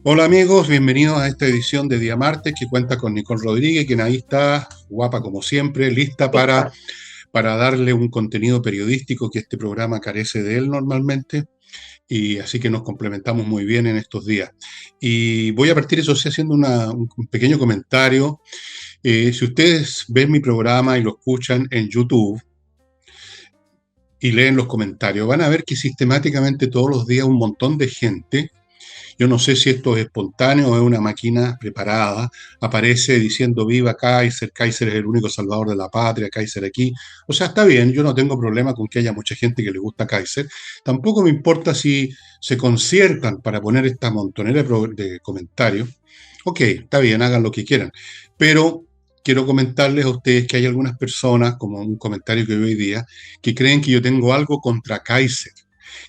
Hola amigos, bienvenidos a esta edición de Día Martes que cuenta con Nicole Rodríguez, quien ahí está, guapa como siempre, lista para darle un contenido periodístico que este programa carece de él normalmente, y así que nos complementamos muy bien en estos días. Y voy a partir, eso sí, haciendo un pequeño comentario. Si ustedes ven mi programa y lo escuchan en YouTube y leen los comentarios, van a ver que sistemáticamente todos los días un montón de gente. Yo no sé si esto es espontáneo o es una máquina preparada. Aparece diciendo viva Kaiser, Kaiser es el único salvador de la patria, Kaiser aquí. O sea, está bien, yo no tengo problema con que haya mucha gente que le gusta Kaiser. Tampoco me importa si se conciertan para poner esta montonera de comentarios. Ok, está bien, hagan lo que quieran. Pero quiero comentarles a ustedes que hay algunas personas, como un comentario que vi hoy día, que creen que yo tengo algo contra Kaiser,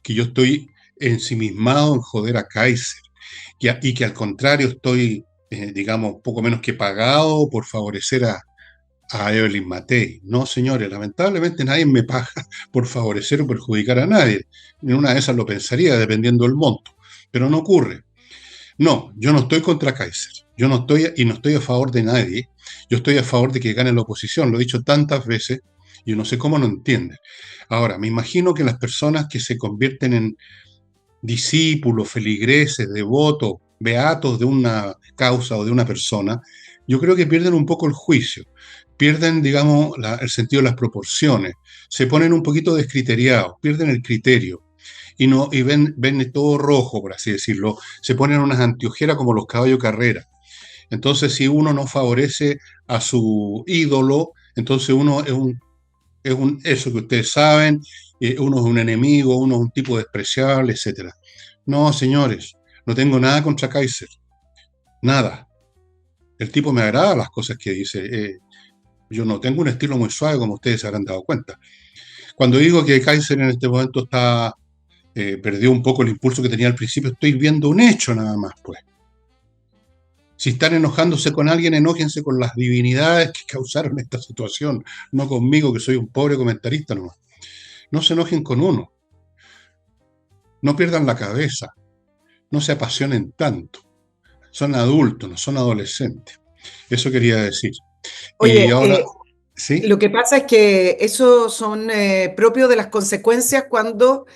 que yo estoy ensimismado en joder a Kaiser y que al contrario estoy, digamos, poco menos que pagado por favorecer a Evelyn Matei. No, señores, lamentablemente nadie me paga por favorecer o perjudicar a nadie. En una de esas lo pensaría, dependiendo del monto, pero no ocurre. No, yo no estoy contra Kaiser. Yo no estoy y no estoy a favor de nadie. Yo estoy a favor de que gane la oposición. Lo he dicho tantas veces y no sé cómo no entienden. Ahora, me imagino que las personas que se convierten en discípulos, feligreses, devotos, beatos de una causa o de una persona, yo creo que pierden un poco el juicio, pierden, digamos, el sentido de las proporciones, se ponen un poquito descriteriados, pierden el criterio y, no, y ven todo rojo, por así decirlo, se ponen unas anteojeras como los caballos carrera. Entonces, si uno no favorece a su ídolo, entonces uno eso que ustedes saben, uno es un enemigo, uno es un tipo despreciable, etcétera. No, señores, no tengo nada contra Kaiser, nada. El tipo me agrada las cosas que dice. Yo no tengo un estilo muy suave, como ustedes se habrán dado cuenta. Cuando digo que Kaiser en este momento perdió un poco el impulso que tenía al principio, estoy viendo un hecho nada más, pues. Si están enojándose con alguien, enójense con las divinidades que causaron esta situación, no conmigo, que soy un pobre comentarista nomás. No se enojen con uno, no pierdan la cabeza, no se apasionen tanto. Son adultos, no son adolescentes. Eso quería decir. Y Oye, ahora, ¿sí? lo que pasa es que eso son propios de las consecuencias cuando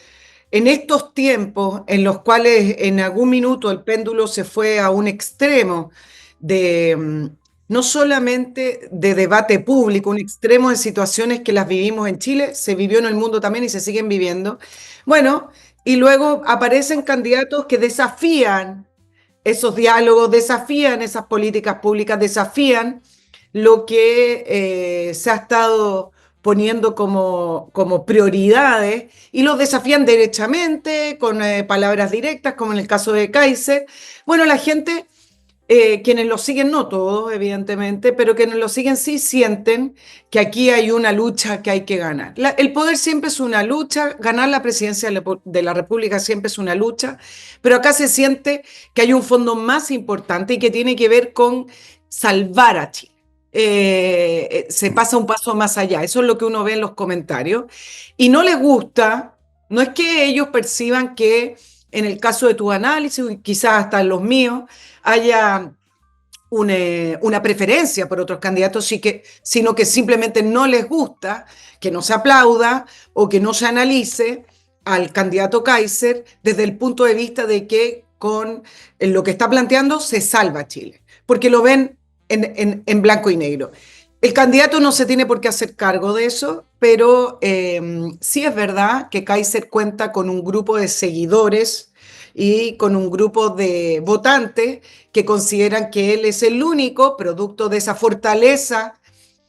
en estos tiempos en los cuales en algún minuto el péndulo se fue a un extremo de no solamente de debate público, un extremo de situaciones que las vivimos en Chile, se vivió en el mundo también y se siguen viviendo. Bueno, y luego aparecen candidatos que desafían esos diálogos, desafían esas políticas públicas, desafían lo que se ha estado poniendo como prioridades y los desafían derechamente, con palabras directas, como en el caso de Kaiser. Bueno, la gente, quienes lo siguen, no todos, evidentemente, pero quienes lo siguen sí sienten que aquí hay una lucha que hay que ganar. El poder siempre es una lucha, ganar la presidencia de la República siempre es una lucha, pero acá se siente que hay un fondo más importante y que tiene que ver con salvar a Chile. Se pasa un paso más allá, eso es lo que uno ve en los comentarios, y no les gusta, no es que ellos perciban que en el caso de tu análisis, quizás hasta en los míos, haya una preferencia por otros candidatos, sino que simplemente no les gusta que no se aplauda o que no se analice al candidato Kaiser desde el punto de vista de que con lo que está planteando se salva Chile, porque lo ven en blanco y negro. El candidato no se tiene por qué hacer cargo de eso, pero sí es verdad que Kaiser cuenta con un grupo de seguidores y con un grupo de votantes que consideran que él es el único producto de esa fortaleza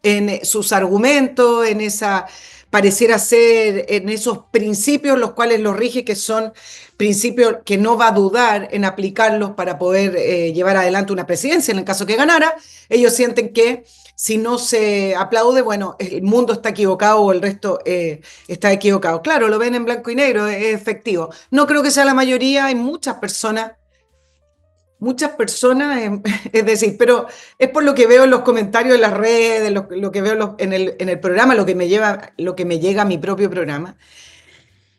en sus argumentos, en esa, pareciera ser, en esos principios los cuales lo rige, que son principios que no va a dudar en aplicarlos para poder llevar adelante una presidencia en el caso que ganara. Ellos sienten que si no se aplaude, bueno, el mundo está equivocado o el resto está equivocado. Claro, lo ven en blanco y negro, es efectivo. No creo que sea la mayoría, hay muchas personas, es decir, pero es por lo que veo en los comentarios en las redes, lo que veo en el programa, lo que me llega a mi propio programa.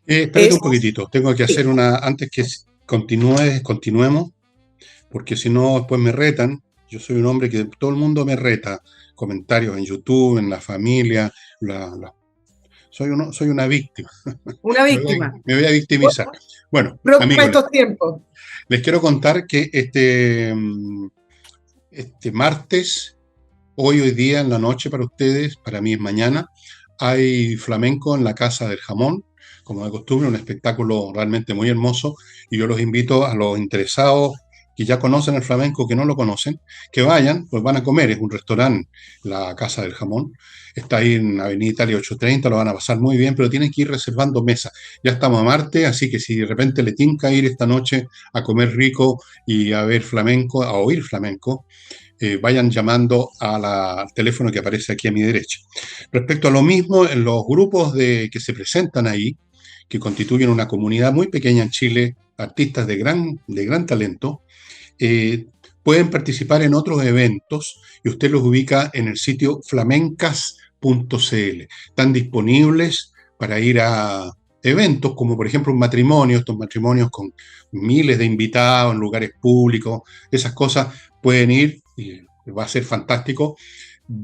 Espérate Es, un poquitito, tengo que hacer sí, una, antes que continuemos, porque si no, después me retan. Yo soy un hombre que todo el mundo me reta, comentarios en YouTube, en la familia, soy una víctima, Una víctima. me voy a victimizar. Bueno, Para amigos, estos tiempos. les quiero contar que este martes, hoy día en la noche para ustedes, para mí es mañana, hay flamenco en la Casa del Jamón, como de costumbre, un espectáculo realmente muy hermoso, y yo los invito a los interesados que ya conocen el flamenco, que no lo conocen, que vayan, pues van a comer, es un restaurante, la Casa del Jamón, está ahí en Avenida Italia 830, lo van a pasar muy bien, pero tienen que ir reservando mesa. Ya estamos a Marte, así que si de repente le tinca ir esta noche a comer rico y a ver flamenco, a oír flamenco, vayan llamando al teléfono que aparece aquí a mi derecha. Respecto a lo mismo, en los grupos que se presentan ahí, que constituyen una comunidad muy pequeña en Chile, artistas de gran talento, eh, pueden participar en otros eventos y usted los ubica en el sitio flamencas.cl. Están disponibles para ir a eventos como por ejemplo un matrimonio, estos matrimonios con miles de invitados en lugares públicos, esas cosas pueden ir y va a ser fantástico.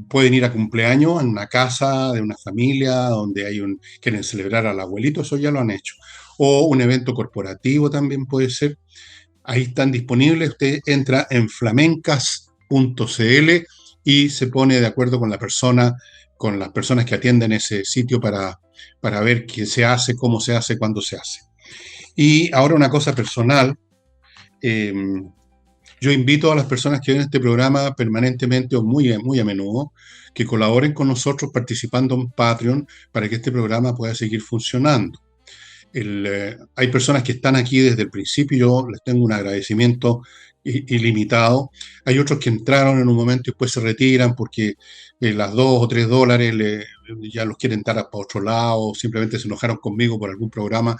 Pueden ir a cumpleaños en una casa de una familia donde quieren celebrar al abuelito, eso ya lo han hecho. O un evento corporativo también puede ser. Ahí están disponibles. Usted entra en flamencas.cl y se pone de acuerdo con con las personas que atienden ese sitio para ver qué se hace, cómo se hace, cuándo se hace. Y ahora una cosa personal. Eh, yo invito a las personas que ven este programa permanentemente o muy a menudo que colaboren con nosotros participando en Patreon para que este programa pueda seguir funcionando. Hay personas que están aquí desde el principio, yo les tengo un agradecimiento ilimitado. Hay otros que entraron en un momento y después se retiran porque las $2 o $3 ya los quieren dar para otro lado, simplemente se enojaron conmigo por algún programa.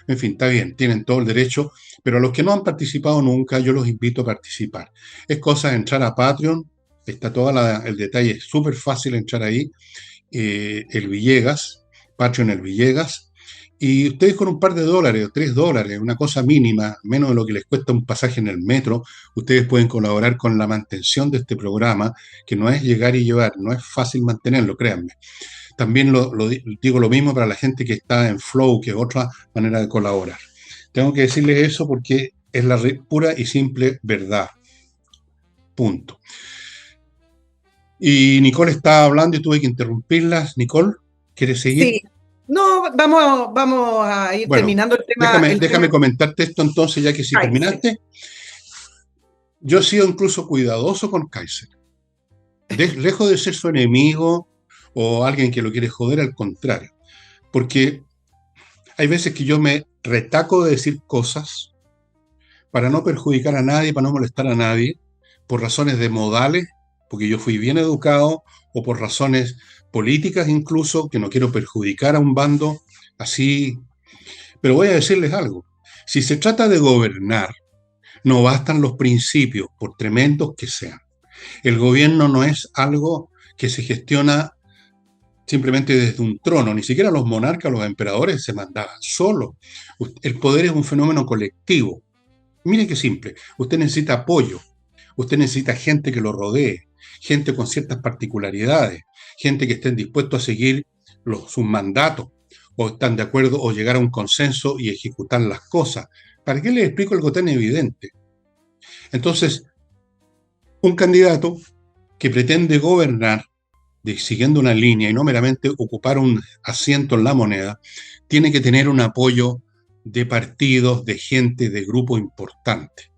En fin, está bien, tienen todo el derecho, pero a los que no han participado nunca, yo los invito a participar. Es cosa de entrar a Patreon, está el detalle, es súper fácil entrar ahí, el Villegas, Patreon el Villegas, y ustedes con un par de dólares o $3, una cosa mínima, menos de lo que les cuesta un pasaje en el metro, ustedes pueden colaborar con la mantención de este programa, que no es llegar y llevar, no es fácil mantenerlo, créanme. También digo lo mismo para la gente que está en Flow, que es otra manera de colaborar. Tengo que decirles eso porque es la pura y simple verdad. Punto. Y Nicole estaba hablando y tuve que interrumpirla. Nicole, ¿quieres seguir? Sí. No, vamos a ir Bueno, terminando el tema. déjame comentarte esto entonces, ya que si Kaiser. terminaste, yo he sido incluso cuidadoso con Kaiser. Lejos de ser su enemigo o alguien que lo quiere joder, al contrario. Porque hay veces que yo me retaco de decir cosas para no perjudicar a nadie, para no molestar a nadie, por razones de modales, porque yo fui bien educado, o por razones políticas incluso, que no quiero perjudicar a un bando así. Pero voy a decirles algo. Si se trata de gobernar, no bastan los principios, por tremendos que sean. El gobierno no es algo que se gestiona simplemente desde un trono, ni siquiera los monarcas, los emperadores se mandaban solos. El poder es un fenómeno colectivo. Mire qué simple, usted necesita apoyo, usted necesita gente que lo rodee, gente con ciertas particularidades, gente que estén dispuestos a seguir sus mandatos, o están de acuerdo o llegar a un consenso y ejecutar las cosas. ¿Para qué les explico algo tan evidente? Entonces, un candidato que pretende gobernar siguiendo una línea y no meramente ocupar un asiento en la moneda, tiene que tener un apoyo de partidos, de gente, de grupo importante.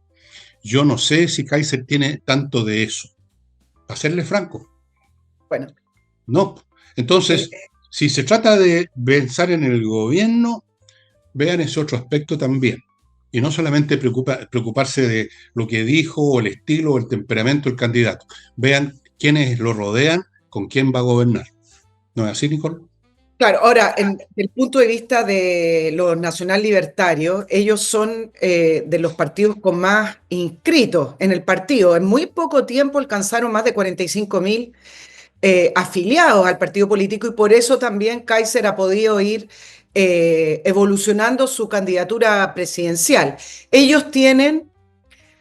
Yo no sé si Kaiser tiene tanto de eso. Para serle franco, Bueno, no. eh, Entonces, si se trata de pensar en el gobierno, vean ese otro aspecto también. Y no solamente preocuparse de lo que dijo, o el estilo, o el temperamento del candidato. Vean quiénes lo rodean, con quién va a gobernar. ¿No es así, Nicole? claro, ahora, desde el punto de vista de los nacional libertarios, ellos son de los partidos con más inscritos en el partido. En muy poco tiempo alcanzaron más de 45.000 afiliados al partido político y por eso también Kaiser ha podido ir evolucionando su candidatura presidencial. Ellos tienen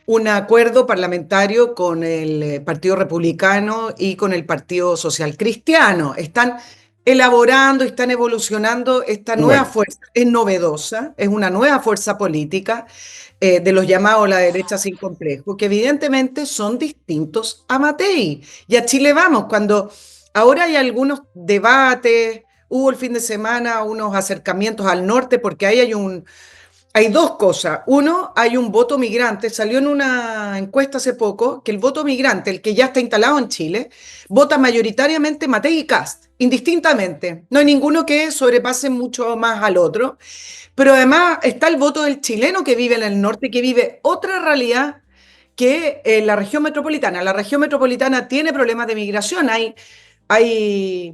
un acuerdo parlamentario con el Partido Republicano y con el Partido Social Cristiano. Están elaborando, están evolucionando esta nueva Bueno, fuerza. Es novedosa, es una nueva fuerza política de los llamados la derecha sin complejo, que evidentemente son distintos a Matei. Y a Chile vamos, cuando ahora hay algunos debates, hubo el fin de semana unos acercamientos al norte, porque ahí hay dos cosas. Uno, hay un voto migrante. Salió en una encuesta hace poco que el voto migrante, el que ya está instalado en Chile, vota mayoritariamente Matei y Kast, indistintamente. No hay ninguno que sobrepase mucho más al otro. Pero además está el voto del chileno que vive en el norte, que vive otra realidad que la región metropolitana. La región metropolitana tiene problemas de migración. Hay hay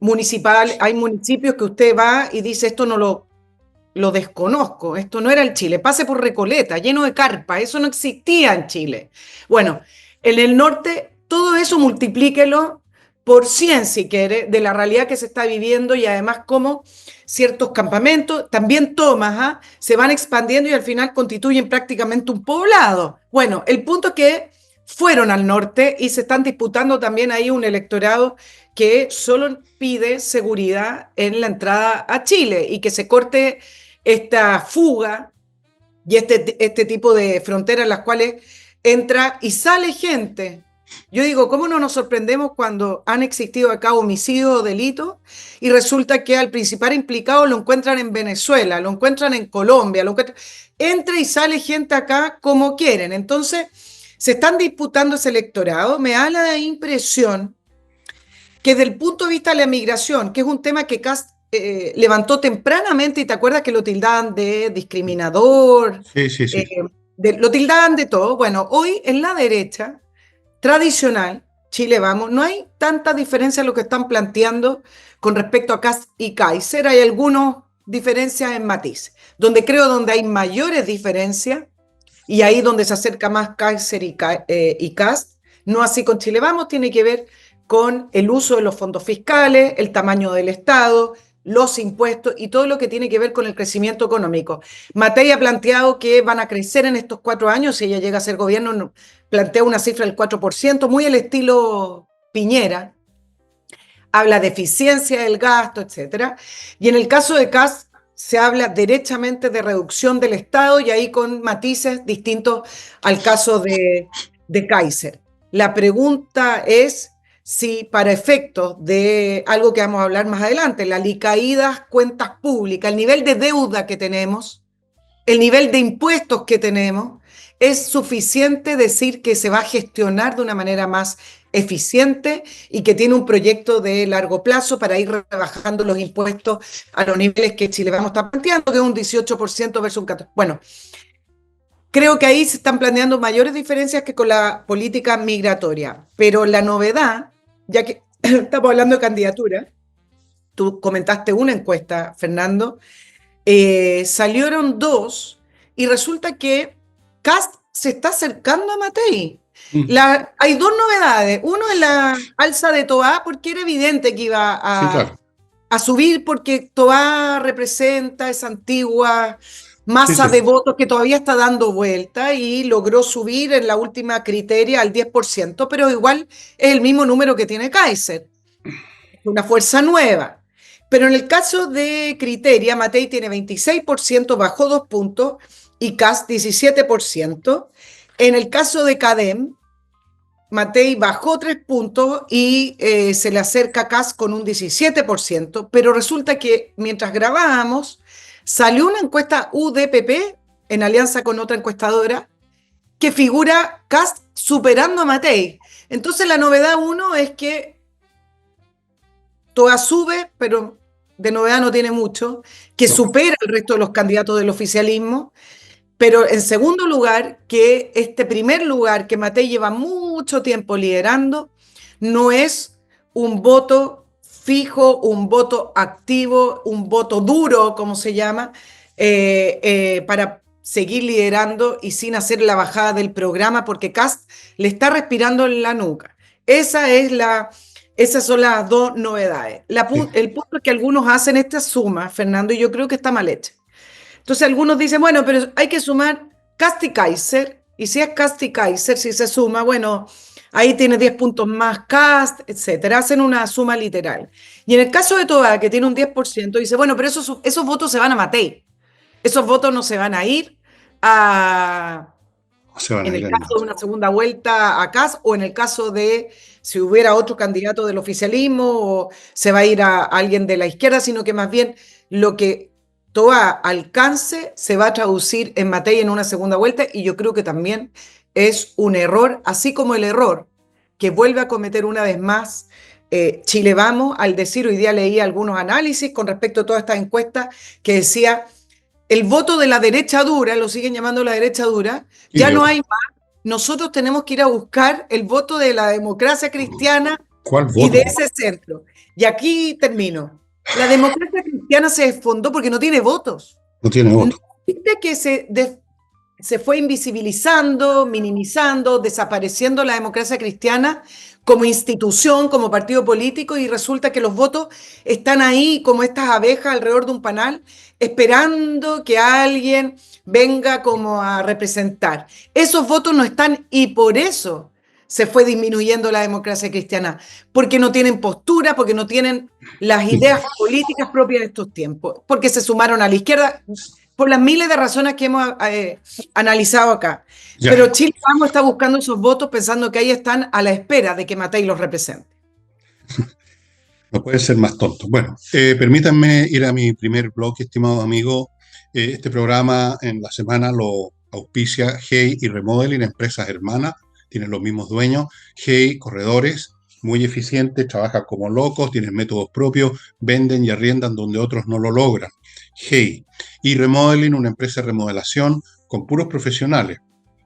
municipios que usted va y dice, esto no lo desconozco, esto no era el Chile, pase por Recoleta, lleno de carpa, eso no existía en Chile. Bueno, en el norte, todo eso multiplíquelo por 100, si quiere, de la realidad que se está viviendo y además cómo ciertos campamentos, también tomas, ¿ah? Se van expandiendo y al final constituyen prácticamente un poblado. Bueno, el punto es que fueron al norte y se están disputando también ahí un electorado que solo pide seguridad en la entrada a Chile y que se corte esta fuga y este tipo de fronteras en las cuales entra y sale gente. Yo digo, ¿cómo no nos sorprendemos cuando han existido acá homicidios o delitos y resulta que al principal implicado lo encuentran en Venezuela, lo encuentran en Colombia, entra y sale gente acá como quieren? Entonces, se están disputando ese electorado. Me da la impresión que desde el punto de vista de la migración, que es un tema que Kast levantó tempranamente, y te acuerdas que lo tildaban de discriminador, sí, sí, eh, sí. lo tildaban de todo. Bueno, hoy en la derecha tradicional, Chile Vamos, no hay tanta diferencia en lo que están planteando con respecto a Kast y Kaiser. Hay algunas diferencias en matices, donde hay mayores diferencias, y ahí donde se acerca más Kaiser y Kast, no así con Chile Vamos, tiene que ver con el uso de los fondos fiscales, el tamaño del Estado, los impuestos y todo lo que tiene que ver con el crecimiento económico. Matei ha planteado que van a crecer en estos 4 años, si ella llega a ser gobierno, plantea una cifra del 4%, muy al estilo Piñera, habla de eficiencia del gasto, etcétera. Y en el caso de Kast se habla derechamente de reducción del Estado y ahí con matices distintos al caso de Kaiser. La pregunta es si para efectos de algo que vamos a hablar más adelante, las alicaídas cuentas públicas, el nivel de deuda que tenemos, el nivel de impuestos que tenemos, es suficiente decir que se va a gestionar de una manera más eficiente y que tiene un proyecto de largo plazo para ir rebajando los impuestos a los niveles que Chile Vamos a estar planteando, que es un 18% versus un 14%. Bueno, creo que ahí se están planteando mayores diferencias que con la política migratoria, pero la novedad, ya que estamos hablando de candidatura, tú comentaste una encuesta, Fernando, salieron dos y resulta que Kast se está acercando a Matei. Mm, Hay dos novedades. Uno es la alza de Toá, porque era evidente que iba sí, claro. a subir, porque Toá representa esa antigua Sí, masa sí. de votos que todavía está dando vuelta y logró subir en la última criteria al 10%, pero igual es el mismo número que tiene Kaiser, una fuerza nueva. Pero en el caso de Criteria, Matei tiene 26%, bajó 2 puntos, y Kast 17%. En el caso de Cadem, Matei bajó 3 puntos y se le acerca a Kast con un 17%, pero resulta que mientras grabábamos, salió una encuesta UDPP en alianza con otra encuestadora que figura Kast superando a Matei. Entonces la novedad uno es que Toa sube, pero de novedad no tiene mucho, que No. supera el resto de los candidatos del oficialismo, pero en segundo lugar, que este primer lugar que Matei lleva mucho tiempo liderando, no es un voto fijo, un voto activo, un voto duro, como se llama, para seguir liderando y sin hacer la bajada del programa, porque Kast le está respirando en la nuca. Esas son las dos novedades. Sí. El punto es que algunos hacen esta suma, Fernando, y yo creo que está mal hecha. Entonces algunos dicen, bueno, pero hay que sumar Kast y Kaiser, Y si es Kast y Kaiser, si se suma, bueno, ahí tiene 10 puntos más Kast, etcétera. Hacen una suma literal. Y en el caso de Toa, que tiene un 10%, dice, bueno, pero esos votos se van a Matei. Esos votos no se van a ir a, Se van en a ir el al caso de Mato. una segunda vuelta a Kast o en el caso de si hubiera otro candidato del oficialismo o se va a ir a alguien de la izquierda, sino que más bien lo que Toa alcance se va a traducir en Matei en una segunda vuelta y yo creo que también es un error, así como el error que vuelve a cometer una vez más Chile Vamos al decir, hoy día leí algunos análisis con respecto a todas estas encuestas que decía el voto de la derecha dura, lo siguen llamando la derecha dura, ya no Idiota. hay más. Nosotros tenemos que ir a buscar el voto de la democracia cristiana ¿Cuál y de voto? ese centro. Y aquí termino. La democracia cristiana se desfondó porque no tiene votos. No tiene ¿No voto. viste que se fue invisibilizando, minimizando, desapareciendo la democracia cristiana como institución, como partido político, y resulta que los votos están ahí como estas abejas alrededor de un panal, esperando que alguien venga como a representar. Esos votos no están y por eso se fue disminuyendo la democracia cristiana, porque no tienen postura, porque no tienen las ideas políticas propias de estos tiempos, porque se sumaron a la izquierda por las miles de razones que hemos analizado acá. Ya, Pero Chile Vamos está buscando esos votos pensando que ahí están a la espera de que Matei los represente. no puede ser más tonto. Bueno, permítanme ir a mi primer blog, estimado amigo. Este programa en la semana lo auspicia Hey y Remodeling, empresas hermanas, tienen los mismos dueños. Hey, corredores, muy eficientes, trabajan como locos, tienen métodos propios, venden y arriendan donde otros no lo logran. Hey y Remodeling, una empresa de remodelación con puros profesionales.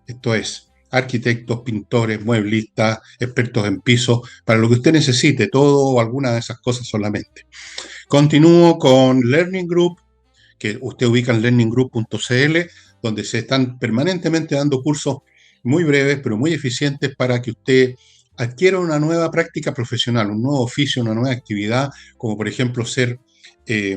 Esto es, arquitectos, pintores, mueblistas, expertos en pisos, para lo que usted necesite, todo o alguna de esas cosas solamente. Continúo con Learning Group, que usted ubica en learninggroup.cl, donde se están permanentemente dando cursos muy breves, pero muy eficientes para que usted adquiera una nueva práctica profesional, un nuevo oficio, una nueva actividad, como por ejemplo ser eh,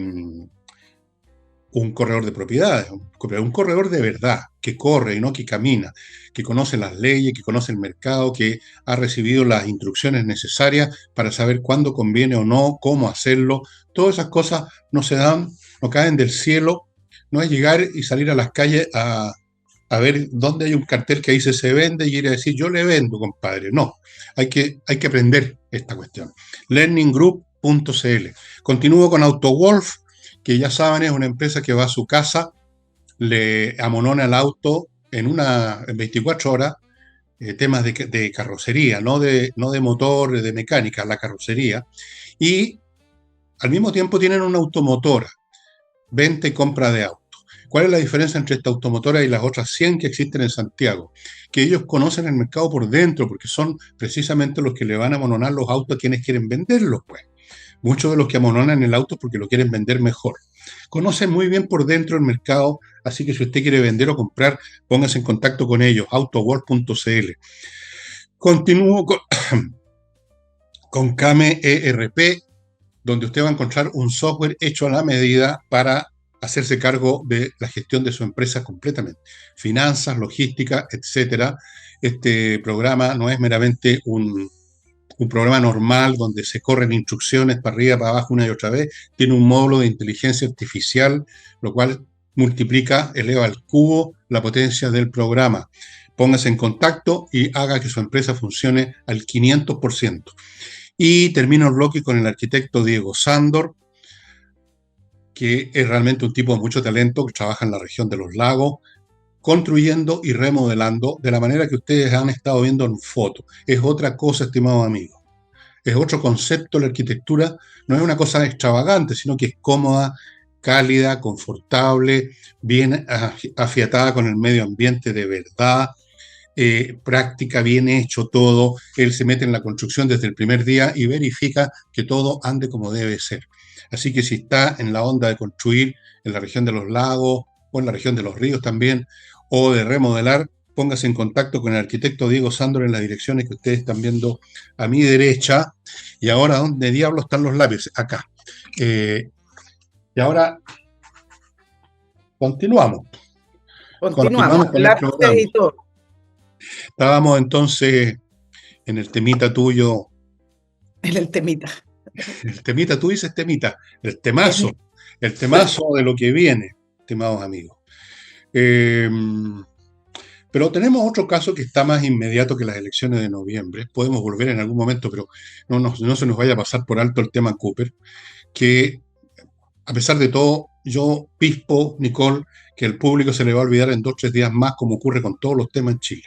un corredor de propiedades, un corredor de verdad, que corre y no que camina, que conoce las leyes, que conoce el mercado, que ha recibido las instrucciones necesarias para saber cuándo conviene o no, cómo hacerlo. Todas esas cosas no se dan, no caen del cielo. No es llegar y salir a las calles a ver dónde hay un cartel que dice se vende y ir a decir yo le vendo, compadre. No, hay que aprender esta cuestión. Learninggroup.cl. Continúo con AutoWolf, que ya saben es una empresa que va a su casa, le amonona el auto en 24 horas, temas de carrocería, no de motor, de mecánica, la carrocería, y al mismo tiempo tienen una automotora, venta y compra de autos. ¿Cuál es la diferencia entre esta automotora y las otras 100 que existen en Santiago? Que ellos conocen el mercado por dentro, porque son precisamente los que le van a amononar los autos a quienes quieren venderlos, pues. Muchos de los que amononan el auto porque lo quieren vender mejor. Conocen muy bien por dentro el mercado, así que si usted quiere vender o comprar, póngase en contacto con ellos, autoworld.cl. Continúo con Kame ERP, donde usted va a encontrar un software hecho a la medida para hacerse cargo de la gestión de su empresa completamente. Finanzas, logística, etcétera. Este programa no es meramente un programa normal donde se corren instrucciones para arriba, para abajo, una y otra vez. Tiene un módulo de inteligencia artificial, lo cual multiplica, eleva al cubo la potencia del programa. Póngase en contacto y haga que su empresa funcione al 500%. Y termino el bloque con el arquitecto Diego Sándor, que es realmente un tipo de mucho talento, que trabaja en la región de los lagos, construyendo y remodelando de la manera que ustedes han estado viendo en foto. Es otra cosa, estimado amigo. Es otro concepto. La arquitectura no es una cosa extravagante, sino que es cómoda, cálida, confortable, bien afiatada con el medio ambiente de verdad, práctica, bien hecho todo. Él se mete en la construcción desde el primer día y verifica que todo ande como debe ser. Así que si está en la onda de construir en la región de los lagos o en la región de los ríos también, o de remodelar, póngase en contacto con el arquitecto Diego Sándor en las direcciones que ustedes están viendo a mi derecha. Y ahora, ¿dónde diablos están los lápices? Acá. Y ahora continuamos. Continuamos. Continuamos con el Lápiz programa. editor. Estábamos entonces en el temita tuyo, En el temita. el temita, tú dices temita, El- el temazo de lo que viene, estimados amigos. Eh, pero tenemos otro caso que está más inmediato que las elecciones de noviembre. Podemos volver en algún momento, pero no se nos vaya a pasar por alto el tema Cooper, que a pesar de todo, yo pispo, Nicole, que el público se le va a olvidar en 2 o 3 días más, como ocurre con todos los temas en Chile.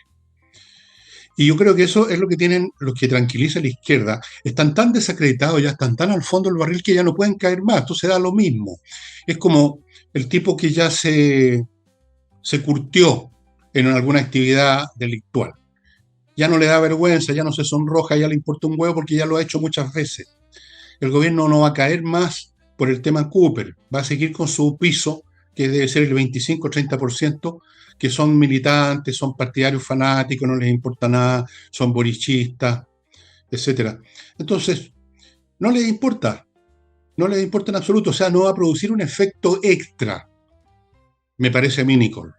Y yo creo que eso es lo que tienen los que tranquiliza a la izquierda. Están tan desacreditados, ya están tan al fondo del barril que ya no pueden caer más. Entonces da lo mismo. Es como el tipo que ya se curtió en alguna actividad delictual. Ya no le da vergüenza, ya no se sonroja, ya le importa un huevo porque ya lo ha hecho muchas veces. El gobierno no va a caer más por el tema Cooper, va a seguir con su piso, que debe ser el 25-30%, que son militantes, son partidarios fanáticos, no les importa nada, son borichistas, etcétera. Entonces, no les importa, no les importa en absoluto, o sea, no va a producir un efecto extra, me parece a mí, Nicole.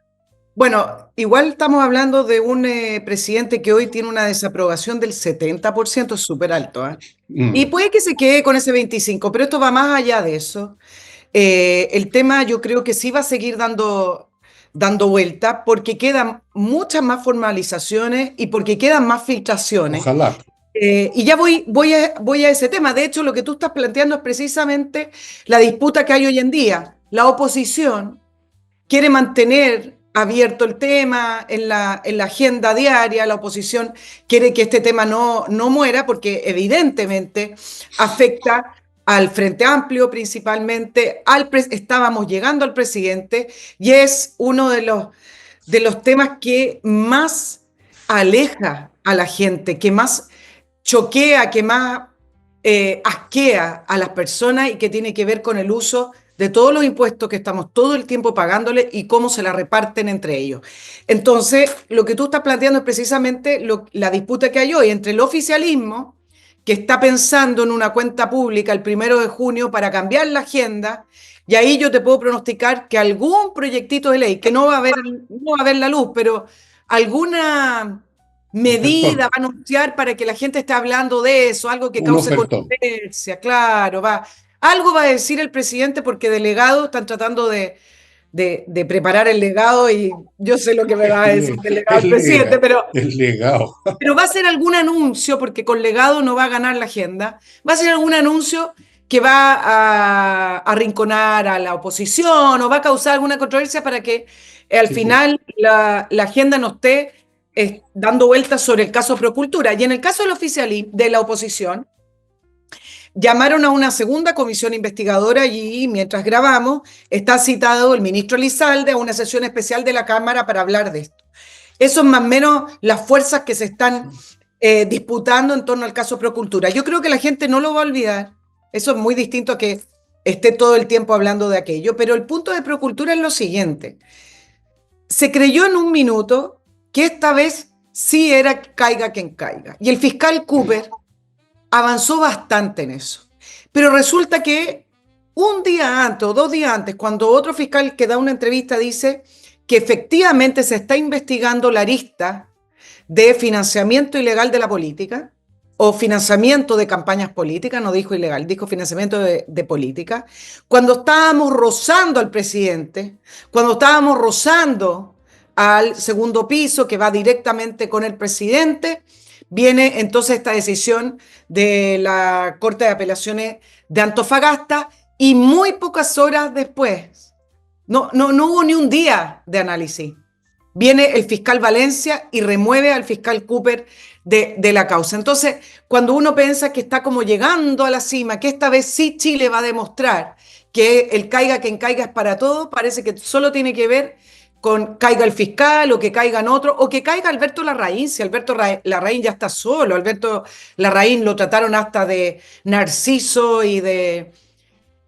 Bueno, igual estamos hablando de un presidente que hoy tiene una desaprobación del 70%, es súper alto, ¿ah? Y Mm, puede que se quede con ese 25%, pero esto va más allá de eso. El tema yo creo que sí va a seguir dando vuelta porque quedan muchas más formalizaciones y porque quedan más filtraciones. ojalá. Y ya voy a ese tema. De hecho, lo que tú estás planteando es precisamente la disputa que hay hoy en día. La oposición quiere mantener abierto el tema en la agenda diaria, la oposición quiere que este tema no muera porque evidentemente afecta al Frente Amplio principalmente, estábamos llegando al presidente y es uno de los temas que más aleja a la gente, que más choquea, que más asquea a las personas y que tiene que ver con el uso de todos los impuestos que estamos todo el tiempo pagándole y cómo se la reparten entre ellos. Entonces, lo que tú estás planteando es precisamente la disputa que hay hoy entre el oficialismo, que está pensando en una cuenta pública el 1 de junio para cambiar la agenda, y ahí yo te puedo pronosticar que algún proyectito de ley, que no va a ver la luz, pero alguna Ofertón, medida va a anunciar para que la gente esté hablando de eso, algo que un cause ofertón. controversia, claro, algo va a decir el presidente porque delegados están tratando de preparar el legado y yo sé lo que me va a decir del legado Es del presidente, lega, pero, es legado. pero va a ser algún anuncio, porque con legado no va a ganar la agenda, va a ser algún anuncio que va a arrinconar a la oposición o va a causar alguna controversia para que al Sí, sí. final la agenda no esté dando vueltas sobre el caso Procultura. Y en el caso del oficialismo, de la oposición, llamaron a una segunda comisión investigadora y mientras grabamos está citado el ministro Lizalde a una sesión especial de la Cámara para hablar de esto. Eso es más o menos las fuerzas que se están disputando en torno al caso Procultura. Yo creo que la gente no lo va a olvidar. Eso es muy distinto a que esté todo el tiempo hablando de aquello. Pero el punto de Procultura es lo siguiente. Se creyó en un minuto que esta vez sí era caiga quien caiga. Y el fiscal Cooper avanzó bastante en eso. Pero resulta que un día antes o 2 días antes, cuando otro fiscal que da una entrevista dice que efectivamente se está investigando la arista de financiamiento ilegal de la política o financiamiento de campañas políticas, no dijo ilegal, dijo financiamiento de política, cuando estábamos rozando al presidente, cuando estábamos rozando al segundo piso que va directamente con el presidente, viene entonces esta decisión de la Corte de Apelaciones de Antofagasta y muy pocas horas después, no hubo ni un día de análisis. Viene el fiscal Valencia y remueve al fiscal Cooper de la causa. Entonces, cuando uno piensa que está como llegando a la cima, que esta vez sí Chile va a demostrar que el caiga quien caiga es para todo, parece que solo tiene que ver con caiga el fiscal o que caigan otros, o que caiga Alberto Larraín, si Alberto Larraín ya está solo, Alberto Larraín lo trataron hasta de narciso y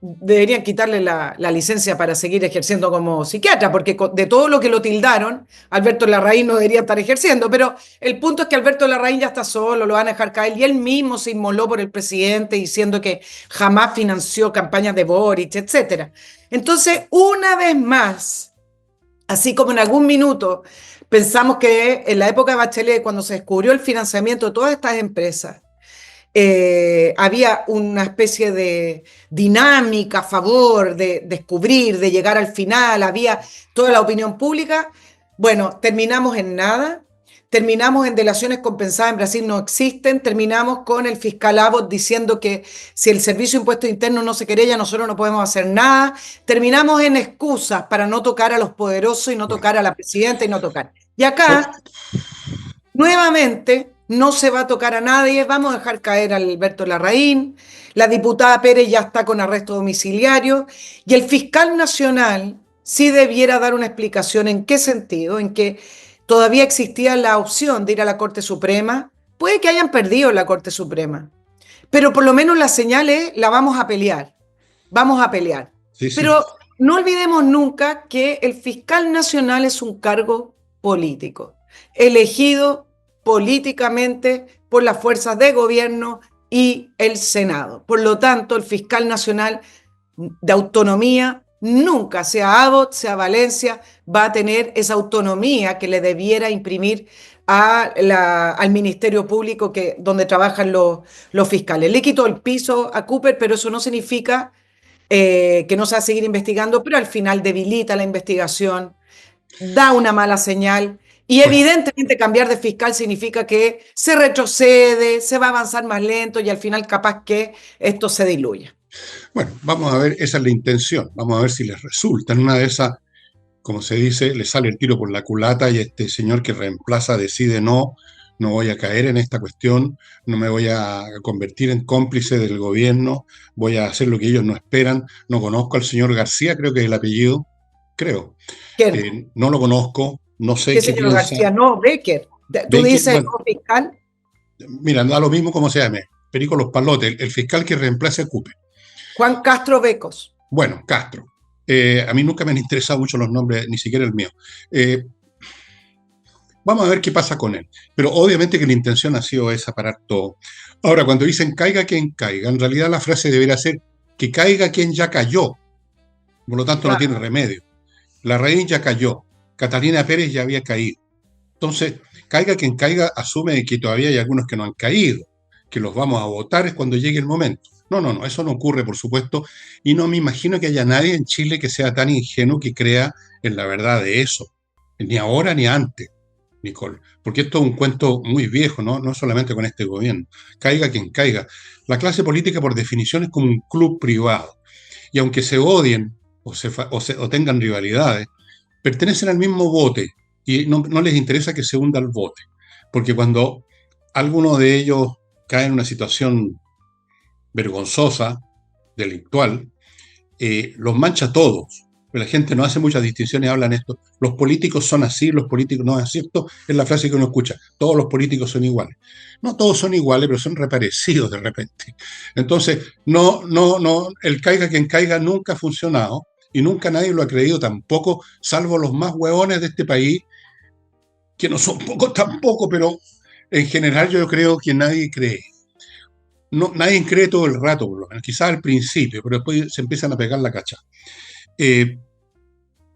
deberían quitarle la licencia para seguir ejerciendo como psiquiatra, porque de todo lo que lo tildaron, Alberto Larraín no debería estar ejerciendo, pero el punto es que Alberto Larraín ya está solo, lo van a dejar caer, y él mismo se inmoló por el presidente diciendo que jamás financió campañas de Boric, etcétera. Entonces, una vez más, así como en algún minuto Pensamos que en la época de Bachelet, cuando se descubrió el financiamiento de todas estas empresas, había una especie de dinámica a favor de descubrir, de llegar al final, había toda la opinión pública. Bueno, terminamos en nada, terminamos en delaciones compensadas en Brasil no existen, terminamos con el fiscal Abbott diciendo que si el Servicio de Impuestos Internos no se querella, nosotros no podemos hacer nada, terminamos en excusas para no tocar a los poderosos y no Bueno, tocar a la presidenta y no tocar. Y o- acá nuevamente, no se va a tocar a nadie, vamos a dejar caer a Alberto Larraín, la diputada Pérez ya está con arresto domiciliario y el fiscal nacional sí debiera dar una explicación en qué sentido, en que todavía existía la opción de ir a la Corte Suprema, puede que hayan perdido la Corte Suprema, pero por lo menos la señal es, la vamos a pelear. sí, sí. Pero no olvidemos nunca que el fiscal nacional es un cargo político, elegido políticamente por las fuerzas de gobierno y el Senado. Por lo tanto, el fiscal nacional de autonomía nunca, sea Abbott, sea Valencia, va a tener esa autonomía que le debiera imprimir al Ministerio Público donde trabajan los fiscales. Le quitó el piso a Cooper, pero eso no significa que no se va a seguir investigando, pero al final debilita la investigación, da una mala señal y Bueno, evidentemente cambiar de fiscal significa que se retrocede, se va a avanzar más lento y al final capaz que esto se diluya. bueno, vamos a ver, esa es la intención. Vamos a ver si les resulta. En una de esas, como se dice, le sale el tiro por la culata y este señor que reemplaza decide no, no voy a caer en esta cuestión, no me voy a convertir en cómplice del gobierno, voy a hacer lo que ellos no esperan. No conozco al señor García, creo que es el apellido, creo. ¿Quién? No lo conozco, no sé ¿Qué qué señor piensa. García? No, Becker. Tú Baker, dices bueno, no fiscal. mira, da lo mismo como se llame. Perico Los Palotes, el fiscal que reemplace a Cooper. Juan Castro Becos. Bueno, Castro. A mí nunca me han interesado mucho los nombres, ni siquiera el mío. Eh, Vamos a ver qué pasa con él. Pero obviamente que la intención ha sido esa, parar todo. Ahora, cuando dicen caiga quien caiga, en realidad la frase debería ser que caiga quien ya cayó. Por lo tanto, no Claro. tiene remedio. Larraín ya cayó. Catalina Pérez ya había caído. Entonces, caiga quien caiga, asume que todavía hay algunos que no han caído, que los vamos a votar es cuando llegue el momento. No, no, no, eso no ocurre, por supuesto, y no me imagino que haya nadie en Chile que sea tan ingenuo que crea en la verdad de eso, ni ahora ni antes, Nicole, porque esto es un cuento muy viejo, ¿no? No solamente con este gobierno. Caiga quien caiga. La clase política, por definición, es como un club privado, y aunque se odien o tengan rivalidades, pertenecen al mismo bote y no les interesa que se hunda el bote, porque cuando alguno de ellos cae en una situación vergonzosa, delictual, los mancha a todos. Pero la gente no hace muchas distinciones, hablan esto. Los políticos son así, los políticos no es cierto, es la frase que uno escucha. Todos los políticos son iguales. No todos son iguales, pero son reparecidos de repente. Entonces, no, el caiga quien caiga nunca ha funcionado y nunca nadie lo ha creído tampoco, salvo los más huevones de este país, que no son pocos tampoco, pero en general yo creo que nadie cree. No, nadie cree todo el rato, por lo menos, quizás al principio, pero después se empiezan a pegar la cacha. Eh,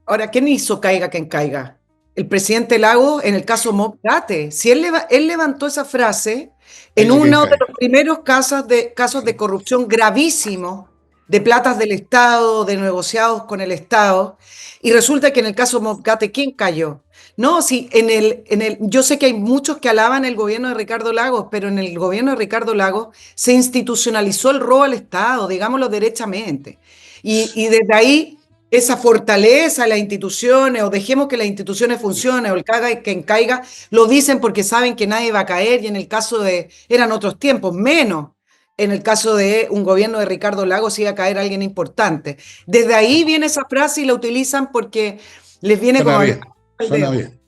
Ahora, ¿quién hizo caiga quien caiga? El presidente Lago en el caso Mokdate. Si él levantó esa frase en Caiga quien uno de caiga. los primeros casos de corrupción gravísimo de platas del Estado, de negociados con el Estado, y resulta que en el caso Mokdate, ¿quién cayó? No, sí, yo sé que hay muchos que alaban el gobierno de Ricardo Lagos, pero en el gobierno de Ricardo Lagos se institucionalizó el robo al Estado, digámoslo derechamente. Y desde ahí esa fortaleza de las instituciones, o dejemos que las instituciones funcionen, o el caiga quien caiga, lo dicen porque saben que nadie va a caer, y en el caso eran otros tiempos, menos en el caso de un gobierno de Ricardo Lagos iba a caer alguien importante. Desde ahí viene esa frase y la utilizan porque les viene Suena como bien, al suena dedo. bien.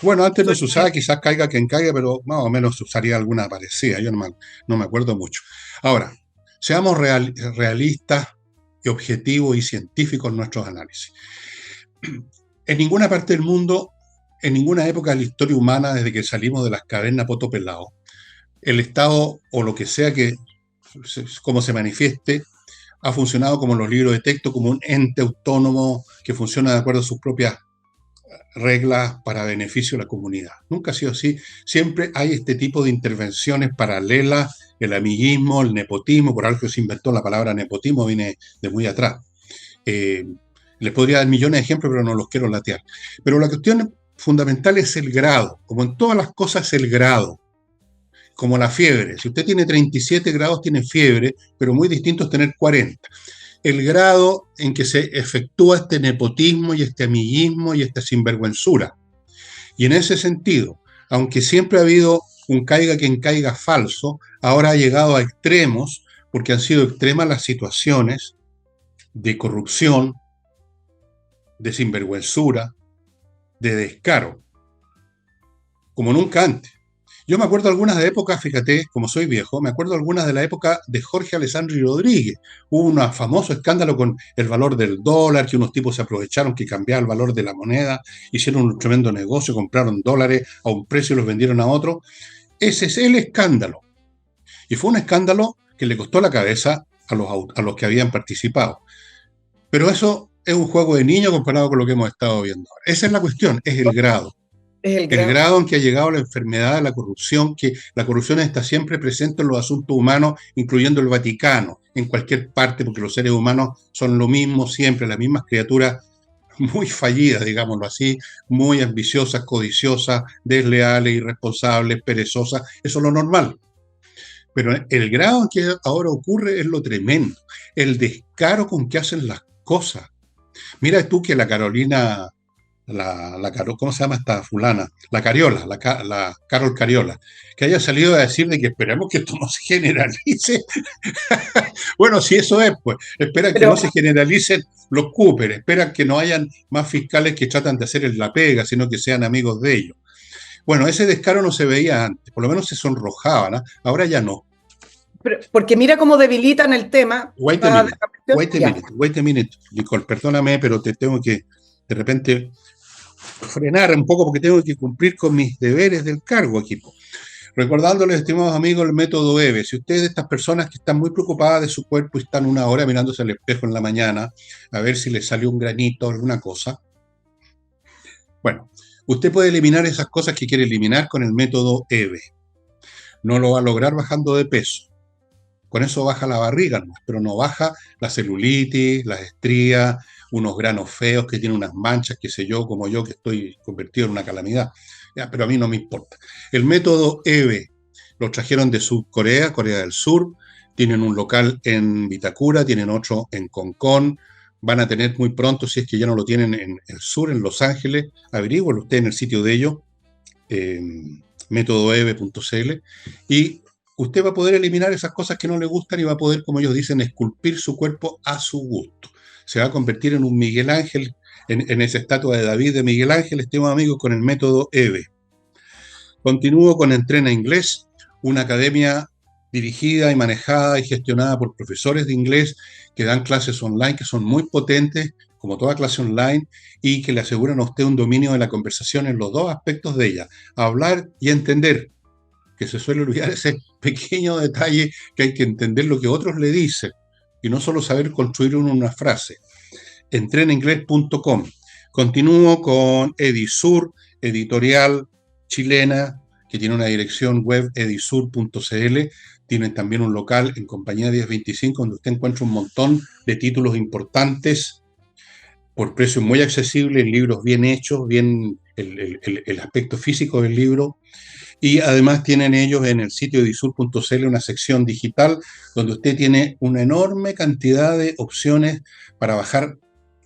Bueno, antes no se Suena usaba, quizás caiga quien caiga, pero más o menos se usaría alguna parecida, yo no me acuerdo mucho. Ahora, seamos realistas y objetivos y científicos en nuestros análisis. En ninguna parte del mundo, en ninguna época de la historia humana, desde que salimos de las cavernas poto pelado, el Estado o lo que sea que como se manifieste ha funcionado como los libros de texto, como un ente autónomo que funciona de acuerdo a sus propias reglas para beneficio de la comunidad. Nunca ha sido así. Siempre hay este tipo de intervenciones paralelas, el amiguismo, el nepotismo, por algo se inventó la palabra nepotismo, viene de muy atrás. Eh, Les podría dar millones de ejemplos, pero no los quiero latear. Pero la cuestión fundamental es el grado. Como en todas las cosas, el grado. Como la fiebre. Si usted tiene 37 grados, tiene fiebre, pero muy distinto es tener 40. El grado en que se efectúa este nepotismo y este amiguismo y esta sinvergüenzura. Y en ese sentido, aunque siempre ha habido un caiga quien caiga falso, ahora ha llegado a extremos, porque han sido extremas las situaciones de corrupción, de sinvergüenzura, de descaro, como nunca antes. Yo me acuerdo algunas de épocas, fíjate, como soy viejo, me acuerdo algunas de la época de Jorge Alessandri Rodríguez. Hubo un famoso escándalo con el valor del dólar, que unos tipos se aprovecharon que cambiaba el valor de la moneda, hicieron un tremendo negocio, compraron dólares a un precio y los vendieron a otro. Ese es el escándalo. Y fue un escándalo que le costó la cabeza a los que habían participado. Pero eso es un juego de niños comparado con lo que hemos estado viendo ahora. Esa es la cuestión, es el grado. Es el El grado. grado en que ha llegado la enfermedad de la corrupción, que la corrupción está siempre presente en los asuntos humanos, incluyendo el Vaticano, en cualquier parte, porque los seres humanos son lo mismo siempre, las mismas criaturas muy fallidas, digámoslo así, muy ambiciosas, codiciosas, desleales, irresponsables, perezosas, eso es lo normal. Pero el grado en que ahora ocurre es lo tremendo, el descaro con que hacen las cosas. Mira tú que la Carolina, ¿cómo se llama esta fulana? La Cariola, la Carol Cariola, que haya salido a decir de que esperamos que esto no se generalice. Bueno, si eso es, pues, esperan que Pero, no se generalicen los Cooper, esperan que no hayan más fiscales que tratan de hacer la pega, sino que sean amigos de ellos. Bueno, ese descaro no se veía antes, por lo menos se sonrojaban, ¿eh? Ahora ya no. porque mira cómo debilitan el tema. Wait a minute, wait a minute, wait a minute, Nicole, perdóname, pero te tengo que de repente frenar un poco porque tengo que cumplir con mis deberes del cargo aquí. Recordándoles, estimados amigos, el método EVE. Si ustedes, estas personas que están muy preocupadas de su cuerpo y están una hora mirándose al espejo en la mañana a ver si les salió un granito o alguna cosa, bueno, usted puede eliminar esas cosas que quiere eliminar con el método EVE. No lo va a lograr bajando de peso. Con eso baja la barriga, pero no baja la celulitis, las estrías, unos granos feos que tienen unas manchas, qué sé yo, como yo que estoy convertido en una calamidad. Ya, pero a mí no me importa. El método EVE lo trajeron de Corea del Sur, tienen un local en Vitacura, tienen otro en Concón, van a tener muy pronto, si es que ya no lo tienen en el sur, en Los Ángeles, averígüenlo usted en el sitio de ellos, métodoeve.cl, y usted va a poder eliminar esas cosas que no le gustan y va a poder, como ellos dicen, esculpir su cuerpo a su gusto. Se va a convertir en un Miguel Ángel, en esa estatua de David de Miguel Ángel, estimado amigo, con el método EVE. Continúo con Entrena Inglés, una academia dirigida y manejada y gestionada por profesores de inglés que dan clases online que son muy potentes, como toda clase online, y que le aseguran a usted un dominio de la conversación en los dos aspectos de ella, hablar y entender, que se suele olvidar ese pequeño detalle que hay que entender lo que otros le dicen y no solo saber construir una frase. Entrenainglés.com. Continúo con Edisur, editorial chilena, que tiene una dirección web edisur.cl. Tienen también un local en Compañía 1025, donde usted encuentra un montón de títulos importantes por precios muy accesibles, libros bien hechos, bien el aspecto físico del libro. Y además tienen ellos en el sitio edisur.cl una sección digital donde usted tiene una enorme cantidad de opciones para bajar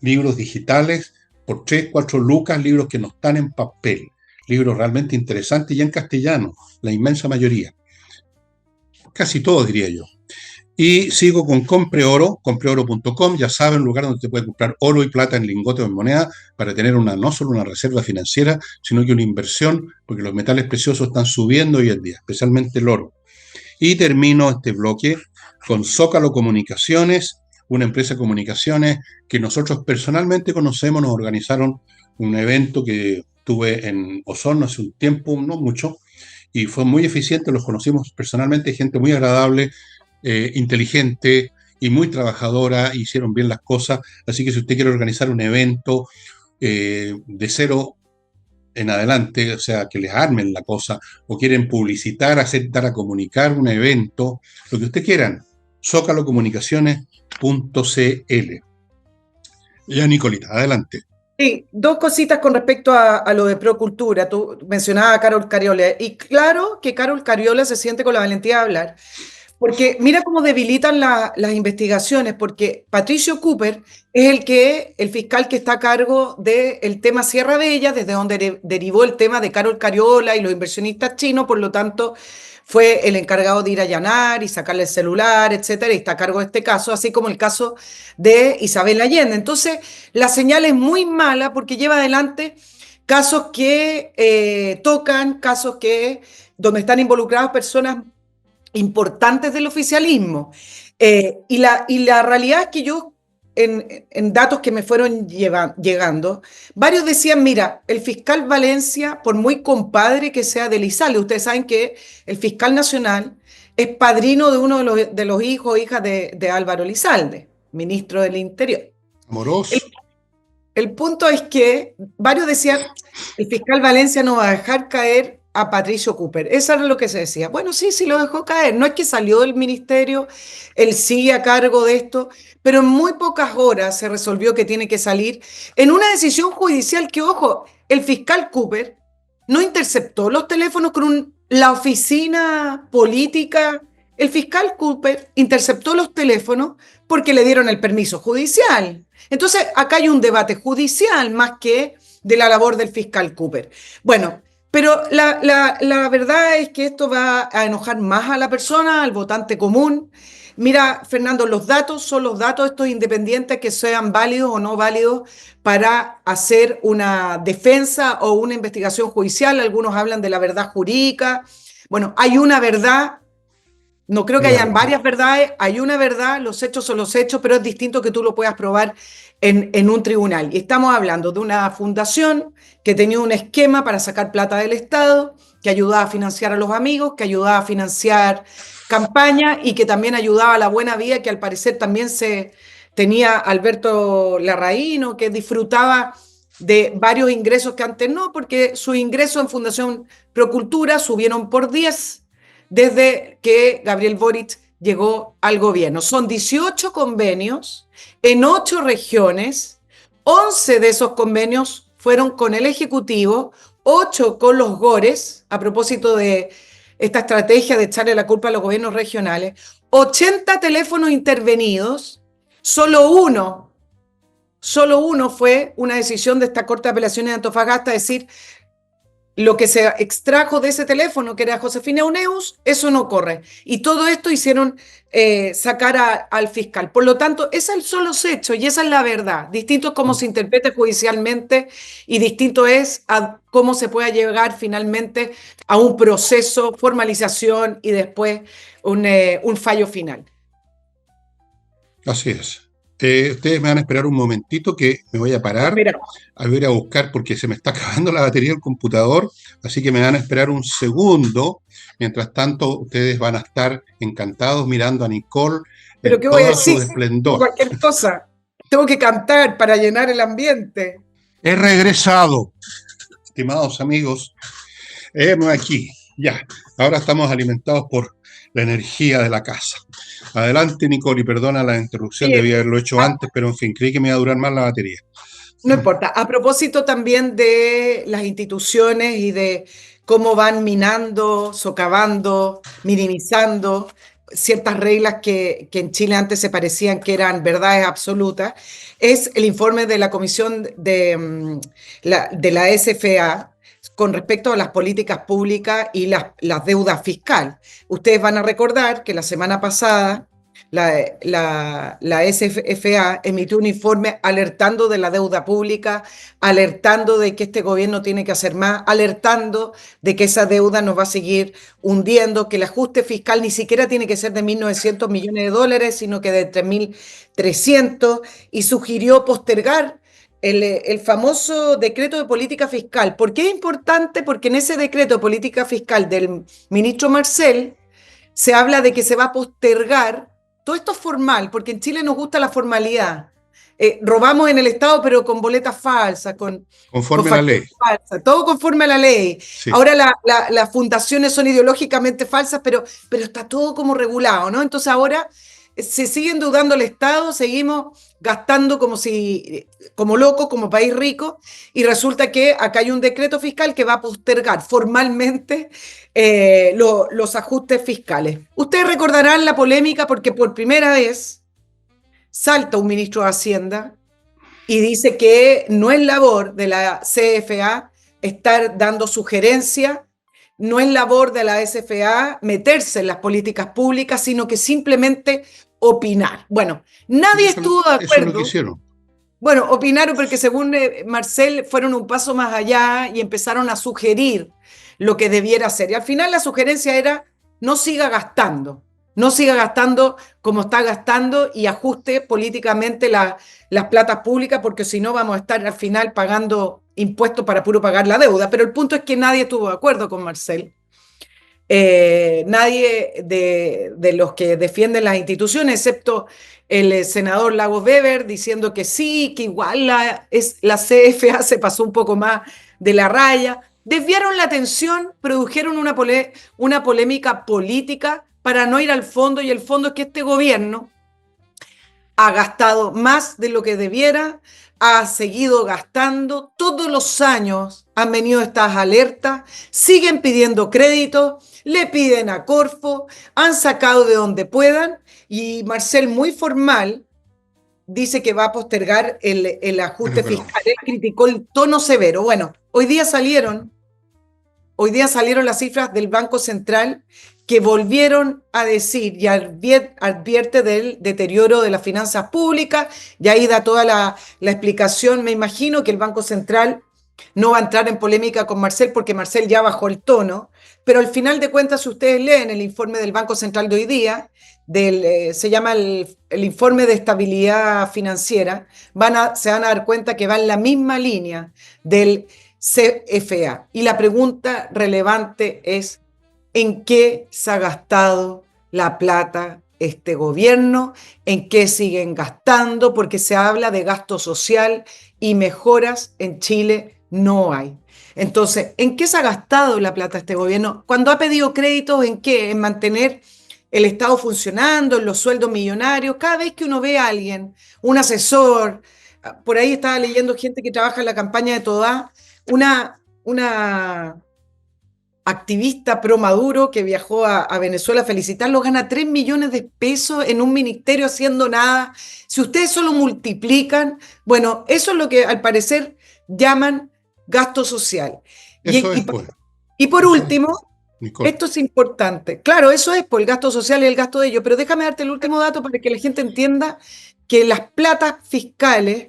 libros digitales por 3, 4 lucas, libros que no están en papel, libros realmente interesantes y en castellano, la inmensa mayoría. Casi todos, diría yo. Y sigo con compreoro.com, ya saben, un lugar donde se puede comprar oro y plata en lingotes o en moneda para tener no solo una reserva financiera, sino que una inversión, porque los metales preciosos están subiendo hoy en día, especialmente el oro. Y termino este bloque con Zócalo Comunicaciones, una empresa de comunicaciones que nosotros personalmente conocemos, nos organizaron un evento que tuve en Osorno hace un tiempo, no mucho, y fue muy eficiente, los conocimos personalmente, gente muy agradable, inteligente y muy trabajadora, hicieron bien las cosas, así que si usted quiere organizar un evento, de cero en adelante, o sea, que les armen la cosa, o quieren publicitar, hacer, dar a comunicar un evento, lo que ustedes quieran, zocalocomunicaciones.cl. Ya, Nicolita, adelante. Sí, dos cositas con respecto a lo de Procultura. Tú mencionabas a Carol Cariola, y claro que Carol Cariola se siente con la valentía de hablar. Porque mira cómo debilitan las investigaciones, porque Patricio Cooper es el fiscal que está a cargo del tema Sierra Bella, desde donde derivó el tema de Carol Cariola y los inversionistas chinos, por lo tanto fue el encargado de ir a allanar y sacarle el celular, etcétera, y está a cargo de este caso, así como el caso de Isabel Allende. Entonces, la señal es muy mala porque lleva adelante casos que tocan, casos que donde están involucradas personas importantes del oficialismo. Y la realidad es que yo, en datos que me fueron llegando, varios decían, mira, el fiscal Valencia, por muy compadre que sea de Elizalde, ustedes saben que el fiscal nacional es padrino de uno de los hijos o hijas de Álvaro Elizalde, ministro del Interior. El, Amoroso. el punto es que varios decían, el fiscal Valencia no va a dejar caer a Patricio Cooper. Eso era lo que se decía. Bueno, sí, sí lo dejó caer. No es que salió del ministerio, él sigue a cargo de esto, pero en muy pocas horas se resolvió que tiene que salir en una decisión judicial que, ojo, el fiscal Cooper no interceptó los teléfonos con la oficina política. El fiscal Cooper interceptó los teléfonos porque le dieron el permiso judicial. Entonces, acá hay un debate judicial más que de la labor del fiscal Cooper. Bueno, pero la verdad es que esto va a enojar más a la persona, al votante común. Mira, Fernando, los datos son los datos estos independientes que sean válidos o no válidos para hacer una defensa o una investigación judicial. Algunos hablan de la verdad jurídica. Bueno, hay una verdad. No creo que hayan Claro. varias verdades, hay una verdad, los hechos son los hechos, pero es distinto que tú lo puedas probar en un tribunal. Y estamos hablando de una fundación que tenía un esquema para sacar plata del Estado, que ayudaba a financiar a los amigos, que ayudaba a financiar campañas y que también ayudaba a la buena vida, que al parecer también se tenía Alberto Larraíno, que disfrutaba de varios ingresos que antes no, porque sus ingresos en Fundación Procultura subieron por 10 desde que Gabriel Boric llegó al gobierno. Son 18 convenios en 8 regiones, 11 de esos convenios fueron con el Ejecutivo, 8 con los GORES, a propósito de esta estrategia de echarle la culpa a los gobiernos regionales, 80 teléfonos intervenidos, solo uno fue una decisión de esta Corte de Apelaciones de Antofagasta, decir, lo que se extrajo de ese teléfono, que era Josefina Euneus, eso no corre. Y todo esto hicieron sacar al fiscal. Por lo tanto, esos son los hechos y esa es la verdad. Distinto es cómo se interprete judicialmente y distinto es a cómo se pueda llegar finalmente a un proceso, formalización y después un fallo final. Así es. Ustedes me van a esperar un momentito que me voy a parar Mira, a ver a buscar porque se me está acabando la batería del computador, así que me van a esperar un segundo. Mientras tanto, ustedes van a estar encantados mirando a Nicole pero en ¿qué voy a todo su decir? esplendor. Cualquier cosa. Tengo que cantar para llenar el ambiente. He regresado, estimados amigos. Hemos aquí, ya. Ahora estamos alimentados por la energía de la casa. Adelante, Nicole, y perdona la interrupción, Oye, debía haberlo hecho antes, pero en fin, creí que me iba a durar más la batería. no importa. A propósito también de las instituciones y de cómo van minando, socavando, minimizando ciertas reglas que en Chile antes se parecían que eran verdades absolutas, es el informe de la Comisión de la SFA con respecto a las políticas públicas y las deudas fiscal. Ustedes van a recordar que la semana pasada la SFA emitió un informe alertando de la deuda pública, alertando de que este gobierno tiene que hacer más, alertando de que esa deuda nos va a seguir hundiendo, que el ajuste fiscal ni siquiera tiene que ser de 1.900 millones de dólares, sino que de 3.300, y sugirió postergar el famoso decreto de política fiscal. ¿Por qué es importante? Porque en ese decreto de política fiscal del ministro Marcel se habla de que se va a postergar. Todo esto es formal, porque en Chile nos gusta la formalidad. robamos en el Estado, pero con boletas falsas, con Conforme a la ley. facturas falsas, todo conforme a la ley. Sí. Ahora las fundaciones son ideológicamente falsas, pero está todo como regulado, ¿no? Entonces ahora se sigue endeudando el Estado, seguimos gastando como locos, como país rico, y resulta que acá hay un decreto fiscal que va a postergar formalmente los ajustes fiscales. Ustedes recordarán la polémica porque por primera vez salta un ministro de Hacienda y dice que no es labor de la CFA estar dando sugerencias, no es labor de la CFA meterse en las políticas públicas, sino que simplemente opinar. Bueno, nadie estuvo de Eso es lo que acuerdo. hicieron. Bueno, opinaron porque según Marcel fueron un paso más allá y empezaron a sugerir lo que debiera hacer. Y al final la sugerencia era no siga gastando, no siga gastando como está gastando y ajuste políticamente las platas públicas porque si no vamos a estar al final pagando impuestos para puro pagar la deuda. Pero el punto es que nadie estuvo de acuerdo con Marcel. Nadie de los que defienden las instituciones, excepto el senador Lagos Weber, diciendo que sí, que igual la CFA se pasó un poco más de la raya. Desviaron la atención, produjeron una polémica política para no ir al fondo, y el fondo es que este gobierno ha gastado más de lo que debiera, ha seguido gastando, todos los años han venido estas alertas, siguen pidiendo crédito, le piden a Corfo, han sacado de donde puedan, y Marcel muy formal dice que va a postergar el ajuste fiscal. Él criticó el tono severo. Bueno, hoy día salieron las cifras del Banco Central que volvieron a decir y advierte del deterioro de las finanzas públicas, y ahí da toda la explicación. Me imagino que el Banco Central no va a entrar en polémica con Marcel porque Marcel ya bajó el tono, pero al final de cuentas, si ustedes leen el informe del Banco Central de hoy día, se llama el informe de estabilidad financiera, se van a dar cuenta que va en la misma línea del CFA. Y la pregunta relevante es: ¿en qué se ha gastado la plata este gobierno? ¿En qué siguen gastando? Porque se habla de gasto social y mejoras en Chile no hay. Entonces, ¿en qué se ha gastado la plata este gobierno? Cuando ha pedido créditos, ¿en qué? En mantener el Estado funcionando, en los sueldos millonarios. Cada vez que uno ve a alguien, un asesor, por ahí estaba leyendo gente que trabaja en la campaña de Todá, una activista pro Maduro que viajó a Venezuela a felicitarlo, gana 3 millones de pesos en un ministerio haciendo nada. Si ustedes solo multiplican, bueno, eso es lo que al parecer llaman gasto social. Y por último, esto es importante. Claro, eso es por el gasto social y el gasto de ellos, pero déjame darte el último dato para que la gente entienda que las platas fiscales,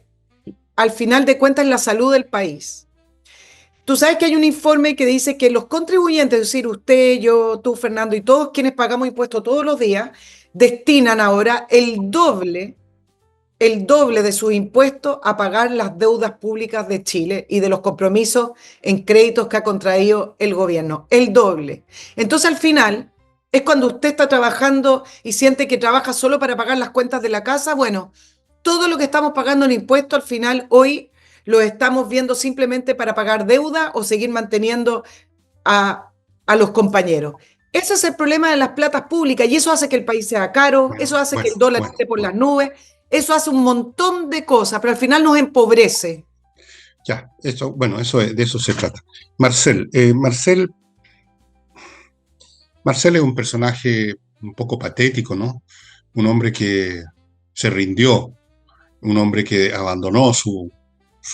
al final de cuentas, es la salud del país. Tú sabes que hay un informe que dice que los contribuyentes, es decir, usted, yo, tú, Fernando, y todos quienes pagamos impuestos todos los días, destinan ahora el doble de sus impuestos a pagar las deudas públicas de Chile y de los compromisos en créditos que ha contraído el gobierno. El doble. Entonces, al final, es cuando usted está trabajando y siente que trabaja solo para pagar las cuentas de la casa. Bueno, todo lo que estamos pagando en impuestos, al final, hoy lo estamos viendo simplemente para pagar deuda o seguir manteniendo a los compañeros. Ese es el problema de las platas públicas, y eso hace que el país sea caro, eso hace que el dólar esté por las nubes, eso hace un montón de cosas, pero al final nos empobrece. Ya, de eso se trata. Marcel es un personaje un poco patético, ¿no? Un hombre que se rindió, un hombre que abandonó su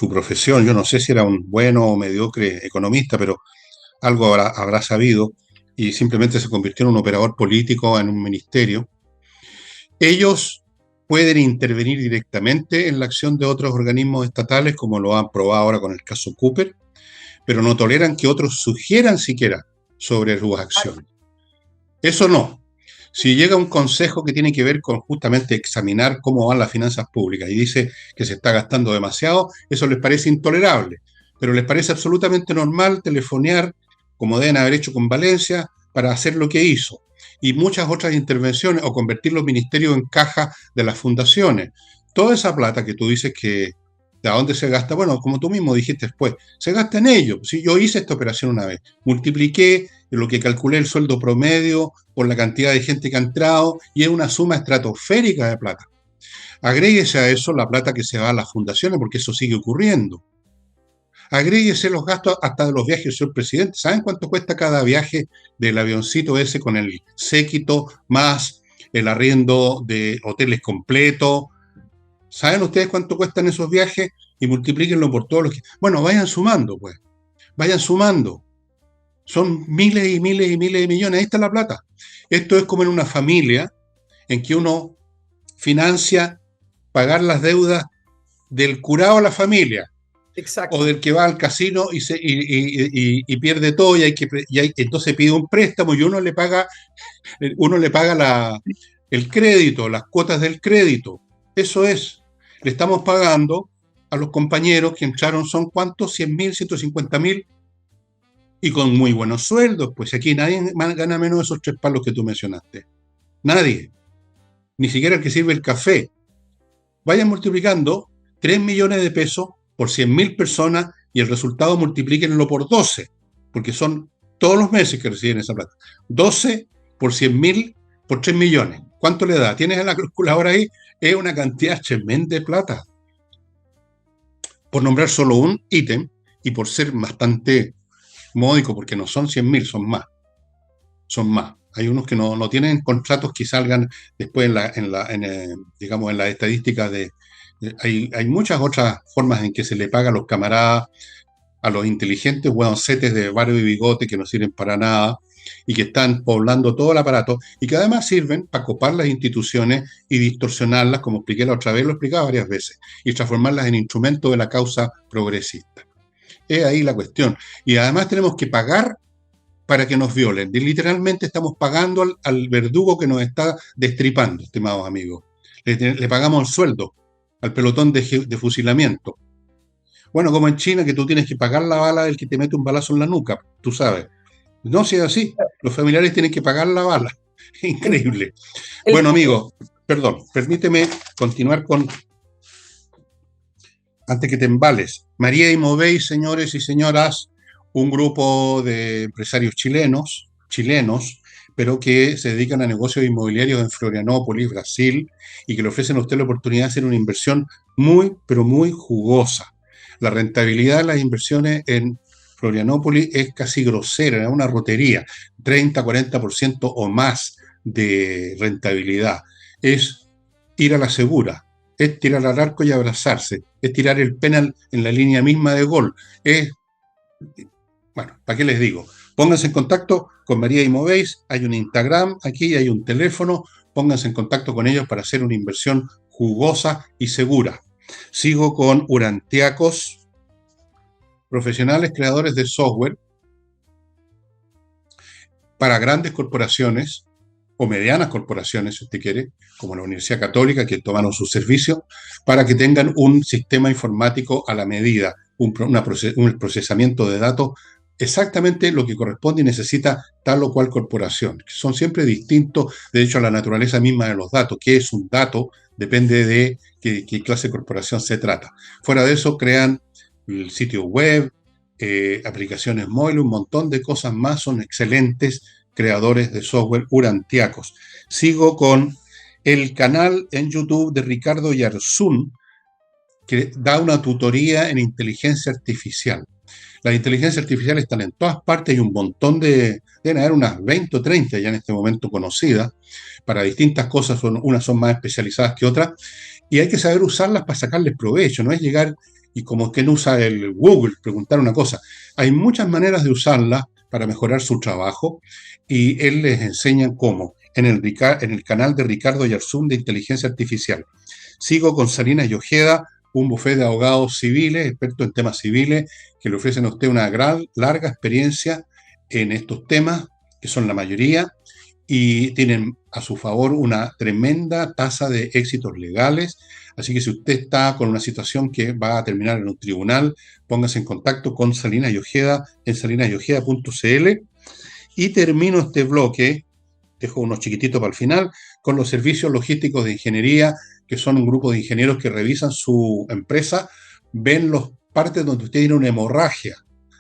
profesión. Yo no sé si era un bueno o mediocre economista, pero algo habrá sabido, y simplemente se convirtió en un operador político en un ministerio. Ellos pueden intervenir directamente en la acción de otros organismos estatales, como lo han probado ahora con el caso Cooper, pero no toleran que otros sugieran siquiera sobre sus acciones. Eso no. Si llega un consejo que tiene que ver con justamente examinar cómo van las finanzas públicas y dice que se está gastando demasiado, eso les parece intolerable, pero les parece absolutamente normal telefonear, como deben haber hecho con Valencia, para hacer lo que hizo. Y muchas otras intervenciones, o convertir los ministerios en caja de las fundaciones, toda esa plata que tú dices que ¿de dónde se gasta? Bueno, como tú mismo dijiste después, se gasta en ello. Si yo hice esta operación una vez, multipliqué lo que calculé el sueldo promedio por la cantidad de gente que ha entrado y es una suma estratosférica de plata. Agréguese a eso la plata que se va a las fundaciones, porque eso sigue ocurriendo. Agréguese los gastos hasta de los viajes del señor presidente. ¿Saben cuánto cuesta cada viaje del avioncito ese con el séquito más el arriendo de hoteles completos? ¿Saben ustedes cuánto cuestan esos viajes? Y multiplíquenlo por todos los que... Bueno, vayan sumando, pues. Vayan sumando. Son miles y miles y miles de millones. Ahí está la plata. Esto es como en una familia en que uno financia pagar las deudas del curado a la familia. Exacto. O del que va al casino y pierde todo entonces pide un préstamo y uno le paga el crédito, las cuotas del crédito. Eso es. Le estamos pagando a los compañeros que entraron, ¿son cuántos? 100.000, 150.000 y con muy buenos sueldos. Pues aquí nadie gana menos de esos 3 palos que tú mencionaste. Nadie. Ni siquiera el que sirve el café. Vayan multiplicando 3 millones de pesos por 100.000 personas y el resultado multiplíquenlo por 12, porque son todos los meses que reciben esa plata. 12 por 100.000 por 3 millones. ¿Cuánto le da? ¿Tienes en la calculadora ahí? Es una cantidad tremenda de plata. Por nombrar solo un ítem y por ser bastante módico, porque no son 100.000, son más. Son más. Hay unos que no tienen contratos que salgan después digamos, en las estadísticas de... Hay muchas otras formas en que se le paga a los camaradas, a los inteligentes hueoncetes de barrio y bigote que no sirven para nada y que están poblando todo el aparato y que además sirven para copar las instituciones y distorsionarlas, como expliqué la otra vez, lo he explicado varias veces, y transformarlas en instrumentos de la causa progresista. Es ahí la cuestión. Y además tenemos que pagar para que nos violen. Y literalmente estamos pagando al verdugo que nos está destripando, estimados amigos. Le pagamos el sueldo al pelotón de fusilamiento. Bueno, como en China, que tú tienes que pagar la bala del que te mete un balazo en la nuca, tú sabes. No, si es así. Los familiares tienen que pagar la bala. Increíble. Bueno, amigo, perdón, permíteme continuar con... Antes que te embales. María y Movey, señores y señoras, un grupo de empresarios chilenos, pero que se dedican a negocios inmobiliarios en Florianópolis, Brasil, y que le ofrecen a usted la oportunidad de hacer una inversión muy, pero muy jugosa. La rentabilidad de las inversiones en Florianópolis es casi grosera, es una rotería, 30, 40% o más de rentabilidad. Es ir a la segura, es tirar al arco y abrazarse, es tirar el penal en la línea misma de gol. Bueno, ¿para qué les digo? Pónganse en contacto con María y Movéis, hay un Instagram aquí, hay un teléfono, pónganse en contacto con ellos para hacer una inversión jugosa y segura. Sigo con Urantiacos, profesionales creadores de software para grandes corporaciones o medianas corporaciones, si usted quiere, como la Universidad Católica, que tomaron sus servicios, para que tengan un sistema informático a la medida, un procesamiento de datos exactamente lo que corresponde y necesita tal o cual corporación. Son siempre distintos, de hecho, a la naturaleza misma de los datos. ¿Qué es un dato? Depende de qué clase de corporación se trata. Fuera de eso, crean el sitio web, aplicaciones móviles, un montón de cosas más. Son excelentes creadores de software urantiacos. Sigo con el canal en YouTube de Ricardo Yarzún, que da una tutoría en inteligencia artificial. Las inteligencias artificiales están en todas partes, hay un montón deben haber unas 20 o 30 ya en este momento conocidas, para distintas cosas, unas son más especializadas que otras, y hay que saber usarlas para sacarles provecho, no es llegar y como que no usa el Google, preguntar una cosa. Hay muchas maneras de usarlas para mejorar su trabajo, y él les enseña cómo, en el canal de Ricardo Yarzún de Inteligencia Artificial. Sigo con Salinas y Ojeda, un bufete de abogados civiles, expertos en temas civiles, que le ofrecen a usted una larga experiencia en estos temas, que son la mayoría, y tienen a su favor una tremenda tasa de éxitos legales. Así que si usted está con una situación que va a terminar en un tribunal, póngase en contacto con Salinas y Ojeda en salinasyojeda.cl. Y termino este bloque dejo unos chiquititos para el final, con los servicios logísticos de ingeniería, que son un grupo de ingenieros que revisan su empresa, ven las partes donde usted tiene una hemorragia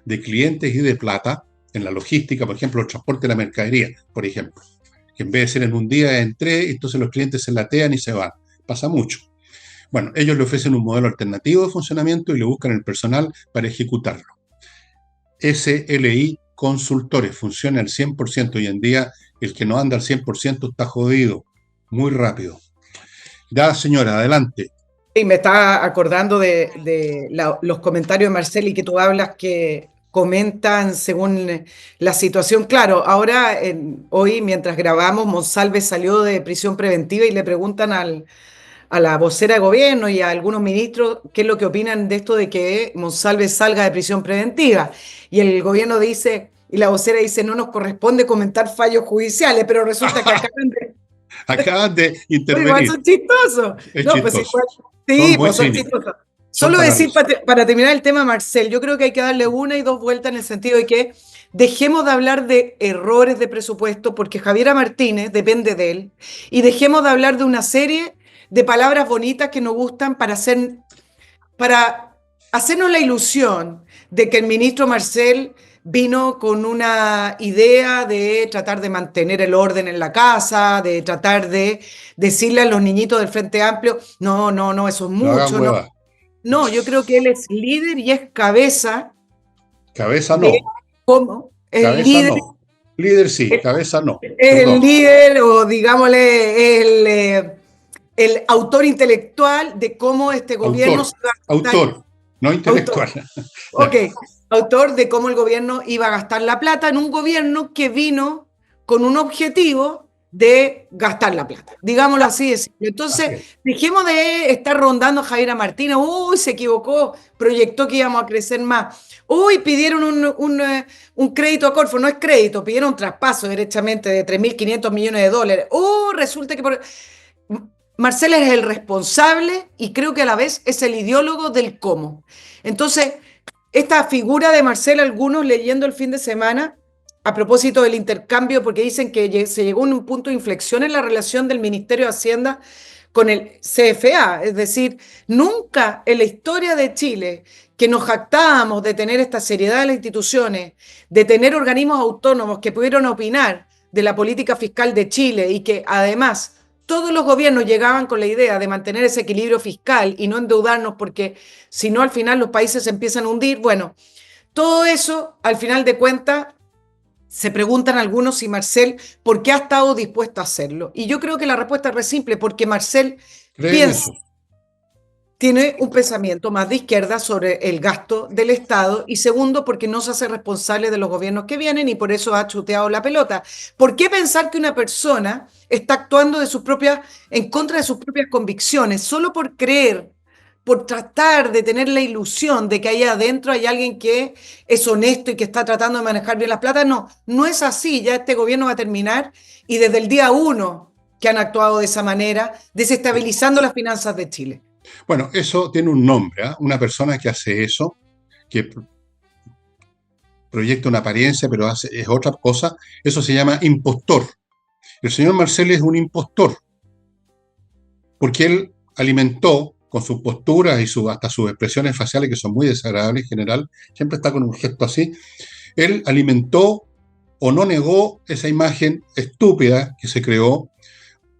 de clientes y de plata, en la logística, por ejemplo, el transporte de la mercadería, por ejemplo, que en vez de ser en un día, en tres, entonces los clientes se latean y se van. Pasa mucho. Bueno, ellos le ofrecen un modelo alternativo de funcionamiento y le buscan el personal para ejecutarlo. SLI Consultores funciona al 100%. Hoy en día, el que no anda al 100% está jodido, muy rápido. Ya, señora, adelante. Y me está acordando de los comentarios de Marceli que tú hablas que comentan según la situación. Claro, ahora, hoy, mientras grabamos, Monsalve salió de prisión preventiva y le preguntan a la vocera de gobierno y a algunos ministros qué es lo que opinan de esto de que Monsalve salga de prisión preventiva. Y el gobierno dice, y la vocera dice, no nos corresponde comentar fallos judiciales, pero resulta que acaban de igual intervenir. son chistosos. Es No, pues chistoso. igual, Son sí, muy pues son cínicos. chistosos. Son Solo para decir reír. para terminar el tema, Marcel, yo creo que hay que darle una y dos vueltas en el sentido de que dejemos de hablar de errores de presupuesto, porque Javiera Martínez depende de él, y dejemos de hablar de una serie de palabras bonitas que nos gustan para hacernos la ilusión de que el ministro Marcel vino con una idea de tratar de mantener el orden en la casa, de tratar de decirle a los niñitos del Frente Amplio, no, no, no, eso es No hagan mucho, no. hueva. No, yo creo que él es líder y es cabeza Cabeza de no. cómo Cabeza no. Líder sí, cabeza no. es el Perdón. líder o digámosle el autor intelectual de cómo este gobierno Autor. se va a gastar. Autor. No Autor. intelectual. Ok, autor de cómo el gobierno iba a gastar la plata en un gobierno que vino con un objetivo de gastar la plata, digámoslo así de simple. Así Entonces, es. dejemos de estar rondando a Javiera Martínez, uy, se equivocó, proyectó que íbamos a crecer más, uy, pidieron un crédito a Corfo, no es crédito, pidieron un traspaso derechamente de 3.500 millones de dólares, resulta que Marcel es el responsable y creo que a la vez es el ideólogo del cómo. Entonces, esta figura de Marcel, algunos leyendo el fin de semana, a propósito del intercambio, porque dicen que se llegó a un punto de inflexión en la relación del Ministerio de Hacienda con el CFA, es decir, nunca en la historia de Chile, que nos jactábamos de tener esta seriedad de las instituciones, de tener organismos autónomos que pudieron opinar de la política fiscal de Chile y que además todos los gobiernos llegaban con la idea de mantener ese equilibrio fiscal y no endeudarnos porque si no al final los países se empiezan a hundir. Bueno, todo eso al final de cuentas se preguntan algunos si Marcel, ¿por qué ha estado dispuesto a hacerlo? Y yo creo que la respuesta es re simple, porque Marcel ¿Creen piensa, eso? tiene un pensamiento más de izquierda sobre el gasto del Estado y segundo, porque no se hace responsable de los gobiernos que vienen y por eso ha chuteado la pelota. ¿Por qué pensar que una persona está actuando en contra de sus propias convicciones solo por creer, por tratar de tener la ilusión de que ahí adentro hay alguien que es honesto y que está tratando de manejar bien las plata? No, no es así. Ya este gobierno va a terminar y desde el día uno que han actuado de esa manera, Sí. desestabilizando las finanzas de Chile. Bueno, eso tiene un nombre, ¿eh? Una persona que hace eso, que proyecta una apariencia, pero es otra cosa, eso se llama impostor. El señor Marcel es un impostor, porque él alimentó con sus posturas y hasta sus expresiones faciales, que son muy desagradables en general, siempre está con un gesto así, él alimentó o no negó esa imagen estúpida que se creó,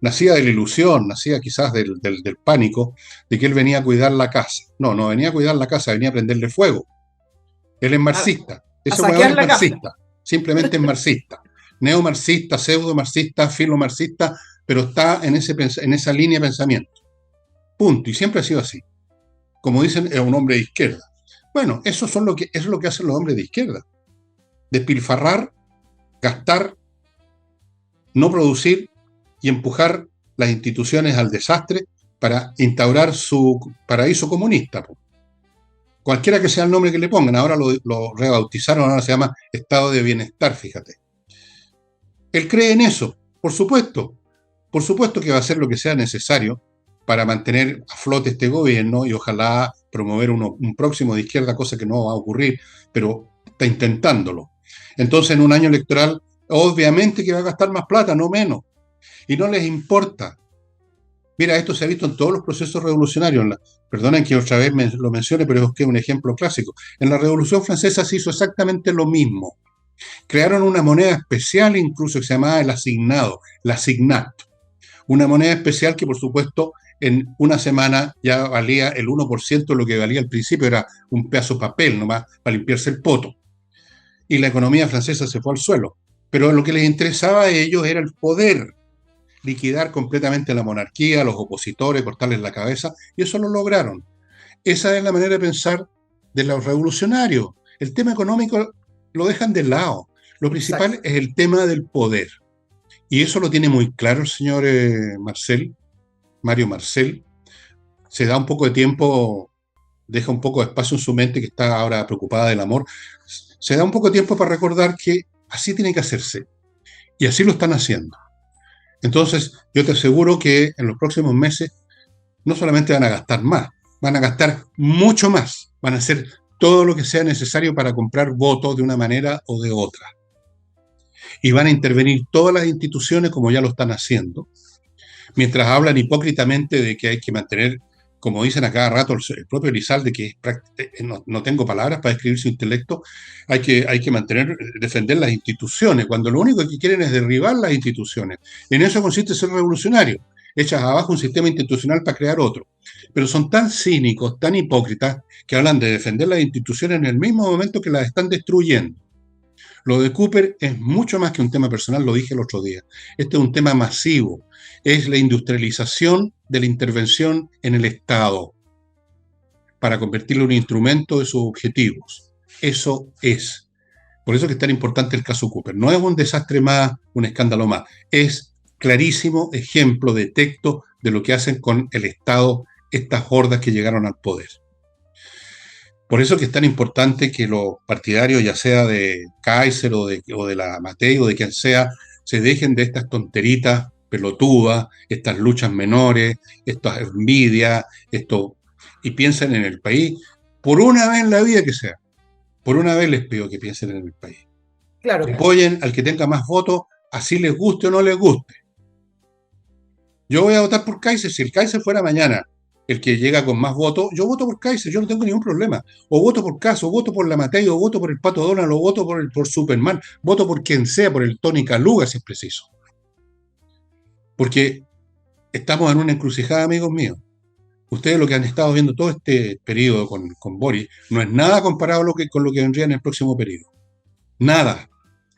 nacida de la ilusión, nacida quizás del pánico, de que él venía a cuidar la casa. No, no venía a cuidar la casa, venía a prenderle fuego. Él es A, marxista. a Ese huevón saquear es la casa. marxista. Simplemente es marxista. Neomarxista, pseudo-marxista, filo-marxista, pero está en esa línea de pensamiento. Punto. Y siempre ha sido así. Como dicen, es un hombre de izquierda. Bueno, eso es lo que hacen los hombres de izquierda. Despilfarrar, gastar, no producir y empujar las instituciones al desastre para instaurar su paraíso comunista. Cualquiera que sea el nombre que le pongan, ahora lo rebautizaron, ahora se llama estado de bienestar, fíjate. Él cree en eso, por supuesto que va a hacer lo que sea necesario para mantener a flote este gobierno y ojalá promover un próximo de izquierda, cosa que no va a ocurrir, pero está intentándolo. Entonces, en un año electoral Obviamente que va a gastar más plata, no menos. Y no les importa. Mira, esto se ha visto en todos los procesos revolucionarios. Perdonen que otra vez lo mencione, pero es que es un ejemplo clásico. En la Revolución Francesa se hizo exactamente lo mismo. Crearon una moneda especial incluso que se llamaba el asignado, la signat. Una moneda especial que, por supuesto, en una semana ya valía el 1% de lo que valía al principio, era un pedazo de papel nomás para limpiarse el poto. Y la economía francesa se fue al suelo. Pero lo que les interesaba a ellos era el poder, liquidar completamente la monarquía, a los opositores, cortarles la cabeza, y eso lo lograron. Esa es la manera de pensar de los revolucionarios. El tema económico lo dejan de lado. Lo principal es el tema del poder. Y eso lo tiene muy claro el señor Mario Marcel. Se da un poco de tiempo, deja un poco de espacio en su mente, que está ahora preocupada del amor. Se da un poco de tiempo para recordar que así tiene que hacerse. Y así lo están haciendo. Entonces, yo te aseguro que en los próximos meses no solamente van a gastar más, van a gastar mucho más, van a hacer todo lo que sea necesario para comprar votos de una manera o de otra. Y van a intervenir todas las instituciones como ya lo están haciendo, mientras hablan hipócritamente de que hay que mantener, como dicen a cada rato el propio Elizalde, que no tengo palabras para describir su intelecto, hay que mantener, defender las instituciones, cuando lo único que quieren es derribar las instituciones. En eso consiste ser revolucionario, echas abajo un sistema institucional para crear otro. Pero son tan cínicos, tan hipócritas, que hablan de defender las instituciones en el mismo momento que las están destruyendo. Lo de Cooper es mucho más que un tema personal, lo dije el otro día. Este es un tema masivo. Es la industrialización de la intervención en el Estado para convertirlo en un instrumento de sus objetivos. Eso es. Por eso que es tan importante el caso Cooper. No es un desastre más, un escándalo más. Es clarísimo ejemplo de texto de lo que hacen con el Estado estas hordas que llegaron al poder. Por eso que es tan importante que los partidarios, ya sea de Kaiser o de la Matei o de quien sea, se dejen de estas tonteritas pelotudas, estas luchas menores, estas envidias, y piensen en el país, por una vez en la vida que sea. Por una vez les pido que piensen en el país. Claro. Apoyen al que tenga más votos, así les guste o no les guste. Yo voy a votar por Kaiser. Si el Kaiser fuera mañana el que llega con más votos, yo voto por Kaiser, yo no tengo ningún problema. O voto por Caso, o voto por la Matei, o voto por el Pato Donald, o voto por Superman, voto por quien sea, por el Tony Caluga si es preciso. Porque estamos en una encrucijada, amigos míos. Ustedes lo que han estado viendo todo este periodo con Boris no es nada comparado con lo que vendría en el próximo periodo. Nada.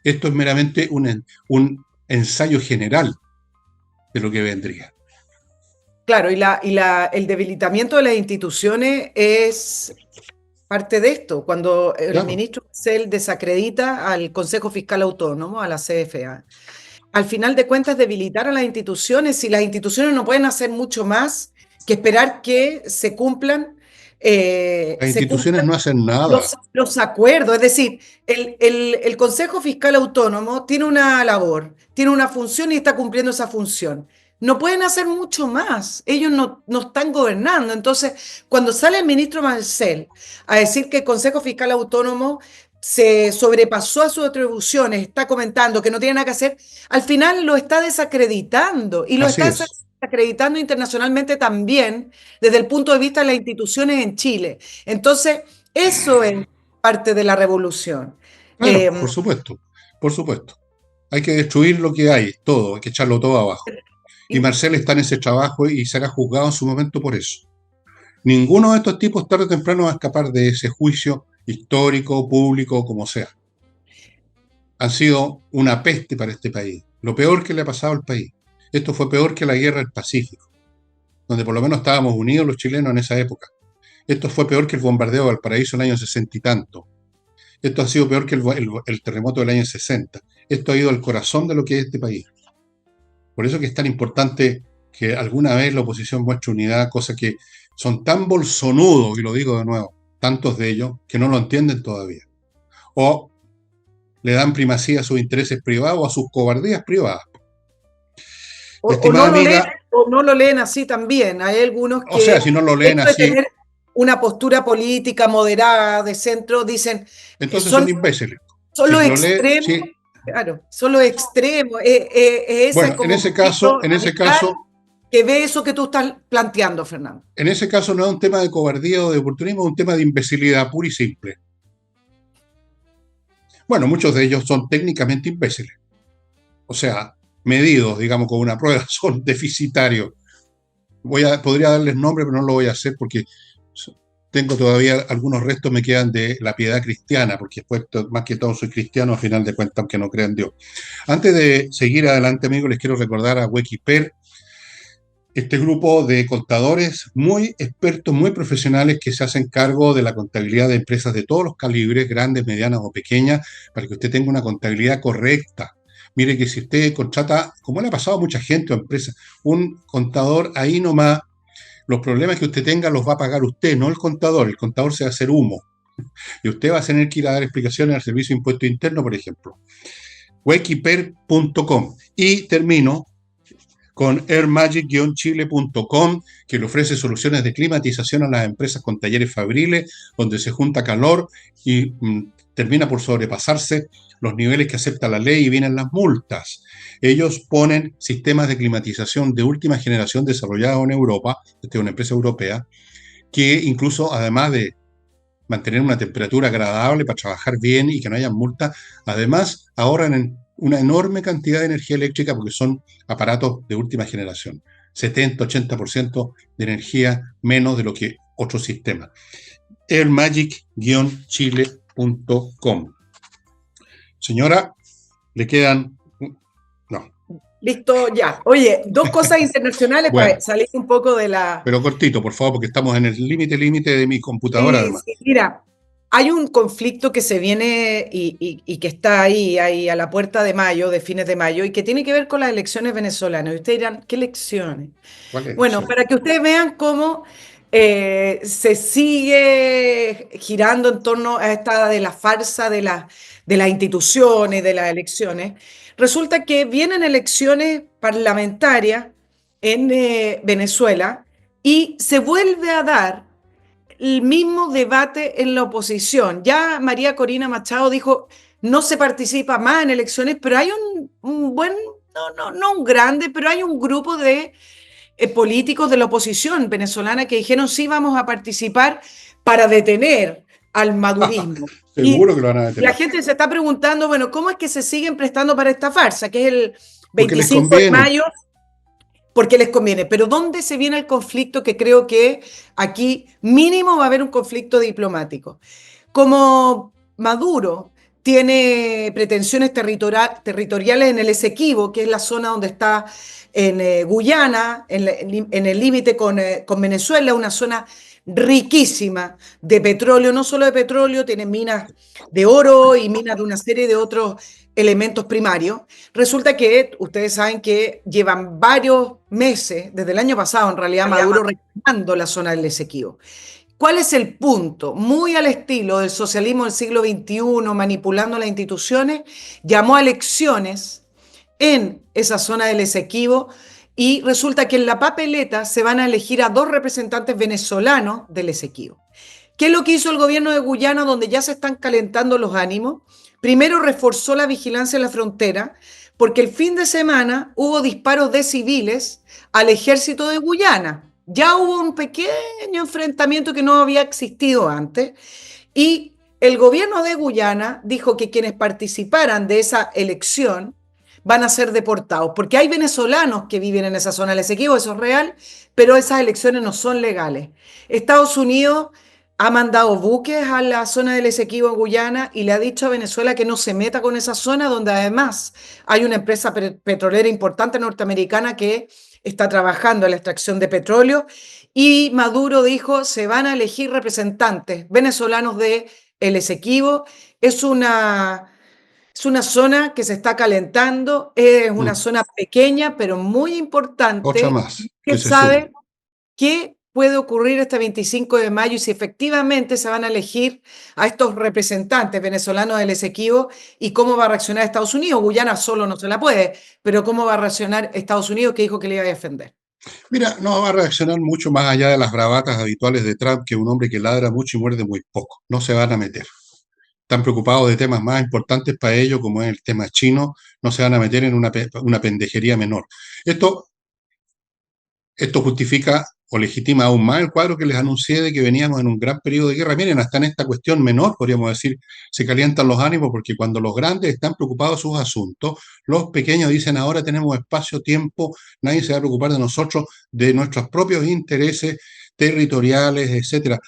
Esto es meramente un ensayo general de lo que vendría. Claro, el debilitamiento de las instituciones es parte de esto. Cuando el ministro Marcel desacredita al Consejo Fiscal Autónomo, a la CFA, al final de cuentas debilitar a las instituciones, si las instituciones no pueden hacer mucho más que esperar que se cumplan. Las instituciones no hacen nada. Los acuerdos, es decir, el Consejo Fiscal Autónomo tiene una labor, tiene una función y está cumpliendo esa función. No pueden hacer mucho más, ellos no están gobernando. Entonces, cuando sale el ministro Marcel a decir que el Consejo Fiscal Autónomo se sobrepasó a sus atribuciones, está comentando que no tiene nada que hacer, al final lo está desacreditando y lo está desacreditando internacionalmente también desde el punto de vista de las instituciones en Chile. Entonces, eso es parte de la revolución. Claro, por supuesto, por supuesto. Hay que destruir lo que hay, todo, hay que echarlo todo abajo. Y Marcel está en ese trabajo y será juzgado en su momento por eso. Ninguno de estos tipos tarde o temprano va a escapar de ese juicio histórico, público, como sea. Han sido una peste para este país. Lo peor que le ha pasado al país. Esto fue peor que la guerra del Pacífico, donde por lo menos estábamos unidos los chilenos en esa época. Esto fue peor que el bombardeo de Valparaíso en el año 60 y tanto. Esto ha sido peor que el terremoto del año 60. Esto ha ido al corazón de lo que es este país. Por eso que es tan importante que alguna vez la oposición muestre unidad, cosa que son tan bolsonudos, y lo digo de nuevo, tantos de ellos, que no lo entienden todavía. O le dan primacía a sus intereses privados o a sus cobardías privadas. O no lo leen así también. Hay algunos que... O sea, si no lo leen así... tener una postura política moderada, de centro, dicen... Entonces son imbéciles. Son los extremos... Claro, son los extremos, ese Bueno, como grupito en ese radical caso, que ve eso que tú estás planteando, Fernando. en ese caso no es un tema de cobardía o de oportunismo, es un tema de imbecilidad pura y simple. Bueno, muchos de ellos son técnicamente imbéciles, o sea, medidos, digamos, con una prueba, son deficitarios. Podría darles nombre, pero no lo voy a hacer porque tengo todavía algunos restos, me quedan de la piedad cristiana, porque después, más que todo, soy cristiano, a final de cuentas, aunque no crea en Dios. Antes de seguir adelante, amigos, les quiero recordar a Wekiper, este grupo de contadores muy expertos, muy profesionales que se hacen cargo de la contabilidad de empresas de todos los calibres, grandes, medianas o pequeñas, para que usted tenga una contabilidad correcta. Mire que si usted contrata, como le ha pasado a mucha gente o empresas, un contador ahí nomás, los problemas que usted tenga los va a pagar usted, no el contador se va a hacer humo. Y usted va a tener que ir a dar explicaciones al Servicio de Impuesto Interno, por ejemplo. Wekiper.com. Y termino con airmagic-chile.com, que le ofrece soluciones de climatización a las empresas con talleres fabriles, donde se junta calor y termina por sobrepasarse los niveles que acepta la ley y vienen las multas. Ellos ponen sistemas de climatización de última generación desarrollados en Europa, esta es una empresa europea, que incluso además de mantener una temperatura agradable para trabajar bien y que no haya multas, además ahorran en una enorme cantidad de energía eléctrica porque son aparatos de última generación. 70-80% de energía menos de lo que otros sistemas. airmagic-chile.com. Señora, le quedan... No. Listo, ya. Oye, dos cosas internacionales Bueno, para salir un poco de la... pero cortito, por favor, porque estamos en el límite de mi computadora Sí, además. sí, mira, hay un conflicto que se viene y que está ahí a la puerta de mayo, de fines de mayo, y que tiene que ver con las elecciones venezolanas. Y ustedes dirán, ¿qué elecciones? ¿Cuál Bueno, elección? para que ustedes vean cómo se sigue girando en torno a esta de la farsa de las instituciones, de las elecciones, resulta que vienen elecciones parlamentarias en Venezuela y se vuelve a dar el mismo debate en la oposición. Ya María Corina Machado dijo, no se participa más en elecciones, pero hay un buen, no un grande, pero hay un grupo de políticos de la oposición venezolana que dijeron sí vamos a participar para detener al madurismo. Seguro Y que lo van a la detener. gente se está preguntando, bueno, ¿cómo es que se siguen prestando para esta farsa? Que es el Porque les 25 de conviene. mayo, porque les conviene. Pero ¿dónde se viene el conflicto? Que creo que aquí mínimo va a haber un conflicto diplomático. Como Maduro tiene pretensiones territoriales en el Esequibo, que es la zona donde está en Guyana, en el límite con Venezuela, una zona riquísima de petróleo, no solo de petróleo, tiene minas de oro y minas de una serie de otros elementos primarios. Resulta que ustedes saben que llevan varios meses, desde el año pasado en realidad, Maduro reclamando la zona del Esequibo. ¿Cuál es el punto? Muy al estilo del socialismo del siglo XXI, manipulando las instituciones, llamó a elecciones en esa zona del Esequibo y resulta que en la papeleta se van a elegir a dos representantes venezolanos del Esequibo. ¿Qué es lo que hizo el gobierno de Guyana, donde ya se están calentando los ánimos? Primero reforzó la vigilancia en la frontera, porque el fin de semana hubo disparos de civiles al ejército de Guyana. Ya hubo un pequeño enfrentamiento que no había existido antes y el gobierno de Guyana dijo que quienes participaran de esa elección van a ser deportados, porque hay venezolanos que viven en esa zona del Esequibo, eso es real, pero esas elecciones no son legales. Estados Unidos ha mandado buques a la zona del Esequibo en Guyana y le ha dicho a Venezuela que no se meta con esa zona donde además hay una empresa petrolera importante norteamericana que está trabajando en la extracción de petróleo y Maduro dijo se van a elegir representantes venezolanos de el Esequibo. Es una zona que se está calentando, es una Mm. zona pequeña pero muy Otra importante más que que se suma. sabe qué puede ocurrir este 25 de mayo y si efectivamente se van a elegir a estos representantes venezolanos del Esequibo y cómo va a reaccionar Estados Unidos. Guyana solo no se la puede, pero cómo va a reaccionar Estados Unidos que dijo que le iba a defender. Mira, no va a reaccionar mucho más allá de las bravatas habituales de Trump, que es un hombre que ladra mucho y muerde muy poco. No se van a meter. están preocupados de temas más importantes para ellos, como es el tema chino, no se van a meter en una pendejería menor. Esto justifica o legitima aún más el cuadro que les anuncié de que veníamos en un gran periodo de guerra. Miren, hasta en esta cuestión menor, podríamos decir, se calientan los ánimos porque cuando los grandes están preocupados de sus asuntos, los pequeños dicen ahora tenemos espacio, tiempo, nadie se va a preocupar de nosotros, de nuestros propios intereses territoriales, etcétera.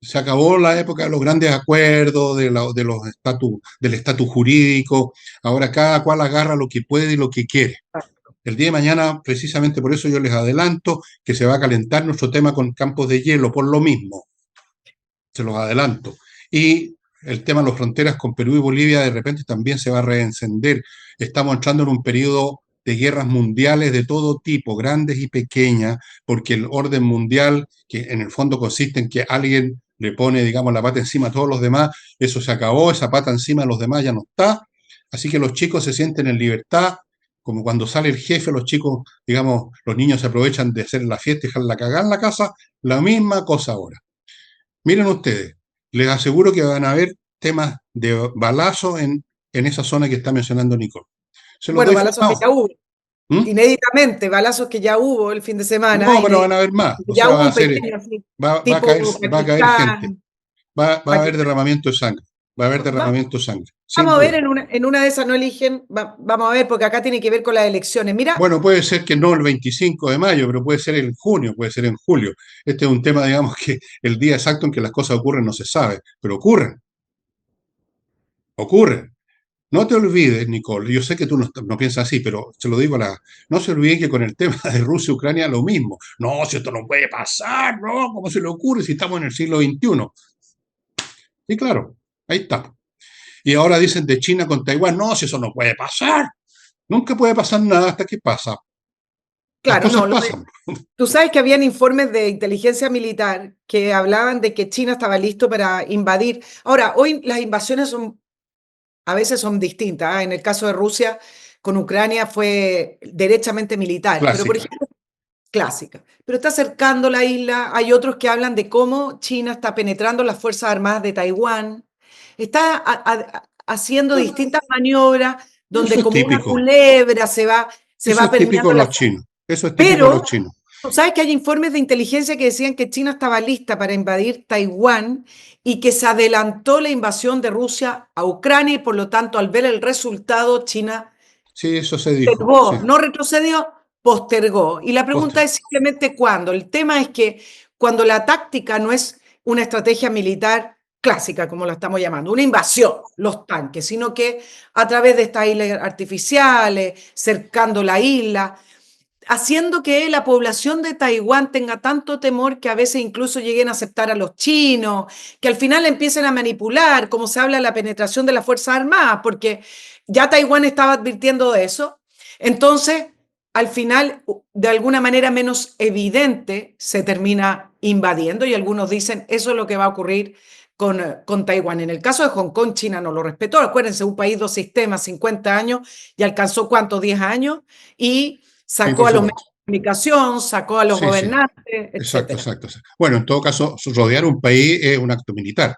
Se acabó la época de los grandes acuerdos, del estatus jurídico. Ahora cada cual agarra lo que puede y lo que quiere. El día de mañana, precisamente por eso yo les adelanto que se va a calentar nuestro tema con campos de hielo, por lo mismo. Se los adelanto. Y el tema de las fronteras con Perú y Bolivia de repente también se va a reencender. Estamos entrando en un periodo de guerras mundiales de todo tipo, grandes y pequeñas, porque el orden mundial, que en el fondo consiste en que alguien le pone, digamos, la pata encima a todos los demás, eso se acabó, esa pata encima de los demás ya no está. Así que los chicos se sienten en libertad, como cuando sale el jefe, los chicos, digamos, los niños se aprovechan de hacer la fiesta y dejarla cagar en la casa, la misma cosa ahora. Miren ustedes, les aseguro que van a haber temas de balazo en esa zona que está mencionando Nicole. Se los Bueno, doy balazos que firmado. ya hubo, ¿Mm? inéditamente, balazos que ya hubo el fin de semana, No, pero van a haber más. O ya sea, hubo un pequeño, así, tipo va a caer gente. Pakistán, Va a haber Pakistán. derramamiento de sangre. Va a haber derramamiento de sangre, sin Vamos a ver, duda. en una de esas no eligen, vamos a ver, porque acá tiene que ver con las elecciones. Mira, Bueno, puede ser que no el 25 de mayo, pero puede ser en junio, puede ser en julio. Este es un tema, digamos, que el día exacto en que las cosas ocurren no se sabe, pero ocurren, ocurren. No te olvides, Nicole, yo sé que tú no piensas así, pero se lo digo no se olviden que con el tema de Rusia-Ucrania lo mismo. No, si esto no puede pasar, no, ¿cómo se le ocurre si estamos en el siglo XXI? Y claro, ahí está. Y ahora dicen de China con Taiwán, no, si eso no puede pasar. Nunca puede pasar nada hasta que pasa. Las claro, cosas no, pasan. tú sabes que habían informes de inteligencia militar que hablaban de que China estaba listo para invadir. Ahora, hoy las invasiones a veces son distintas. En el caso de Rusia con Ucrania fue derechamente militar, pero por Clásica. ejemplo, clásica. Pero está acercando la isla. Hay otros que hablan de cómo China está penetrando las Fuerzas Armadas de Taiwán. Está haciendo distintas maniobras donde Eso es como una típico. culebra se Eso va es típico permeando de la... los chinos. Eso es típico de los Pero chinos. tú sabes que hay informes de inteligencia que decían que China estaba lista para invadir Taiwán y que se adelantó la invasión de Rusia a Ucrania y por lo tanto al ver el resultado China Sí, eso se dijo. Sí, postergó, no retrocedió, postergó. Y la pregunta postre. es simplemente cuándo. El tema es que cuando la táctica no es una estrategia militar clásica, como la estamos llamando, una invasión, los tanques, sino que a través de estas islas artificiales, cercando la isla, haciendo que la población de Taiwán tenga tanto temor que a veces incluso lleguen a aceptar a los chinos, que al final empiecen a manipular, como se habla de la penetración de las Fuerzas Armadas, porque ya Taiwán estaba advirtiendo de eso. Entonces, al final, de alguna manera menos evidente, se termina invadiendo y algunos dicen eso es lo que va a ocurrir con Taiwán. En el caso de Hong Kong, China no lo respetó. Acuérdense, un país, dos sistemas, 50 años, y alcanzó ¿cuánto? 10 años, y Sí, sacó por a los medios supuesto. de comunicación, sacó a los Sí, sí. gobernantes, Exacto, etcétera. exacto. Bueno, en todo caso, rodear un país es un acto militar.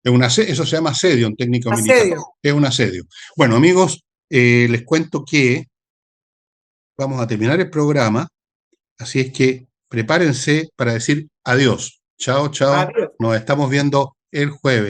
Eso se llama asedio en técnica militar. Asedio. Es un asedio. Bueno, amigos, les cuento que vamos a terminar el programa, así es que prepárense para decir adiós. Chao, chao. Adiós. Nos estamos viendo el jueves.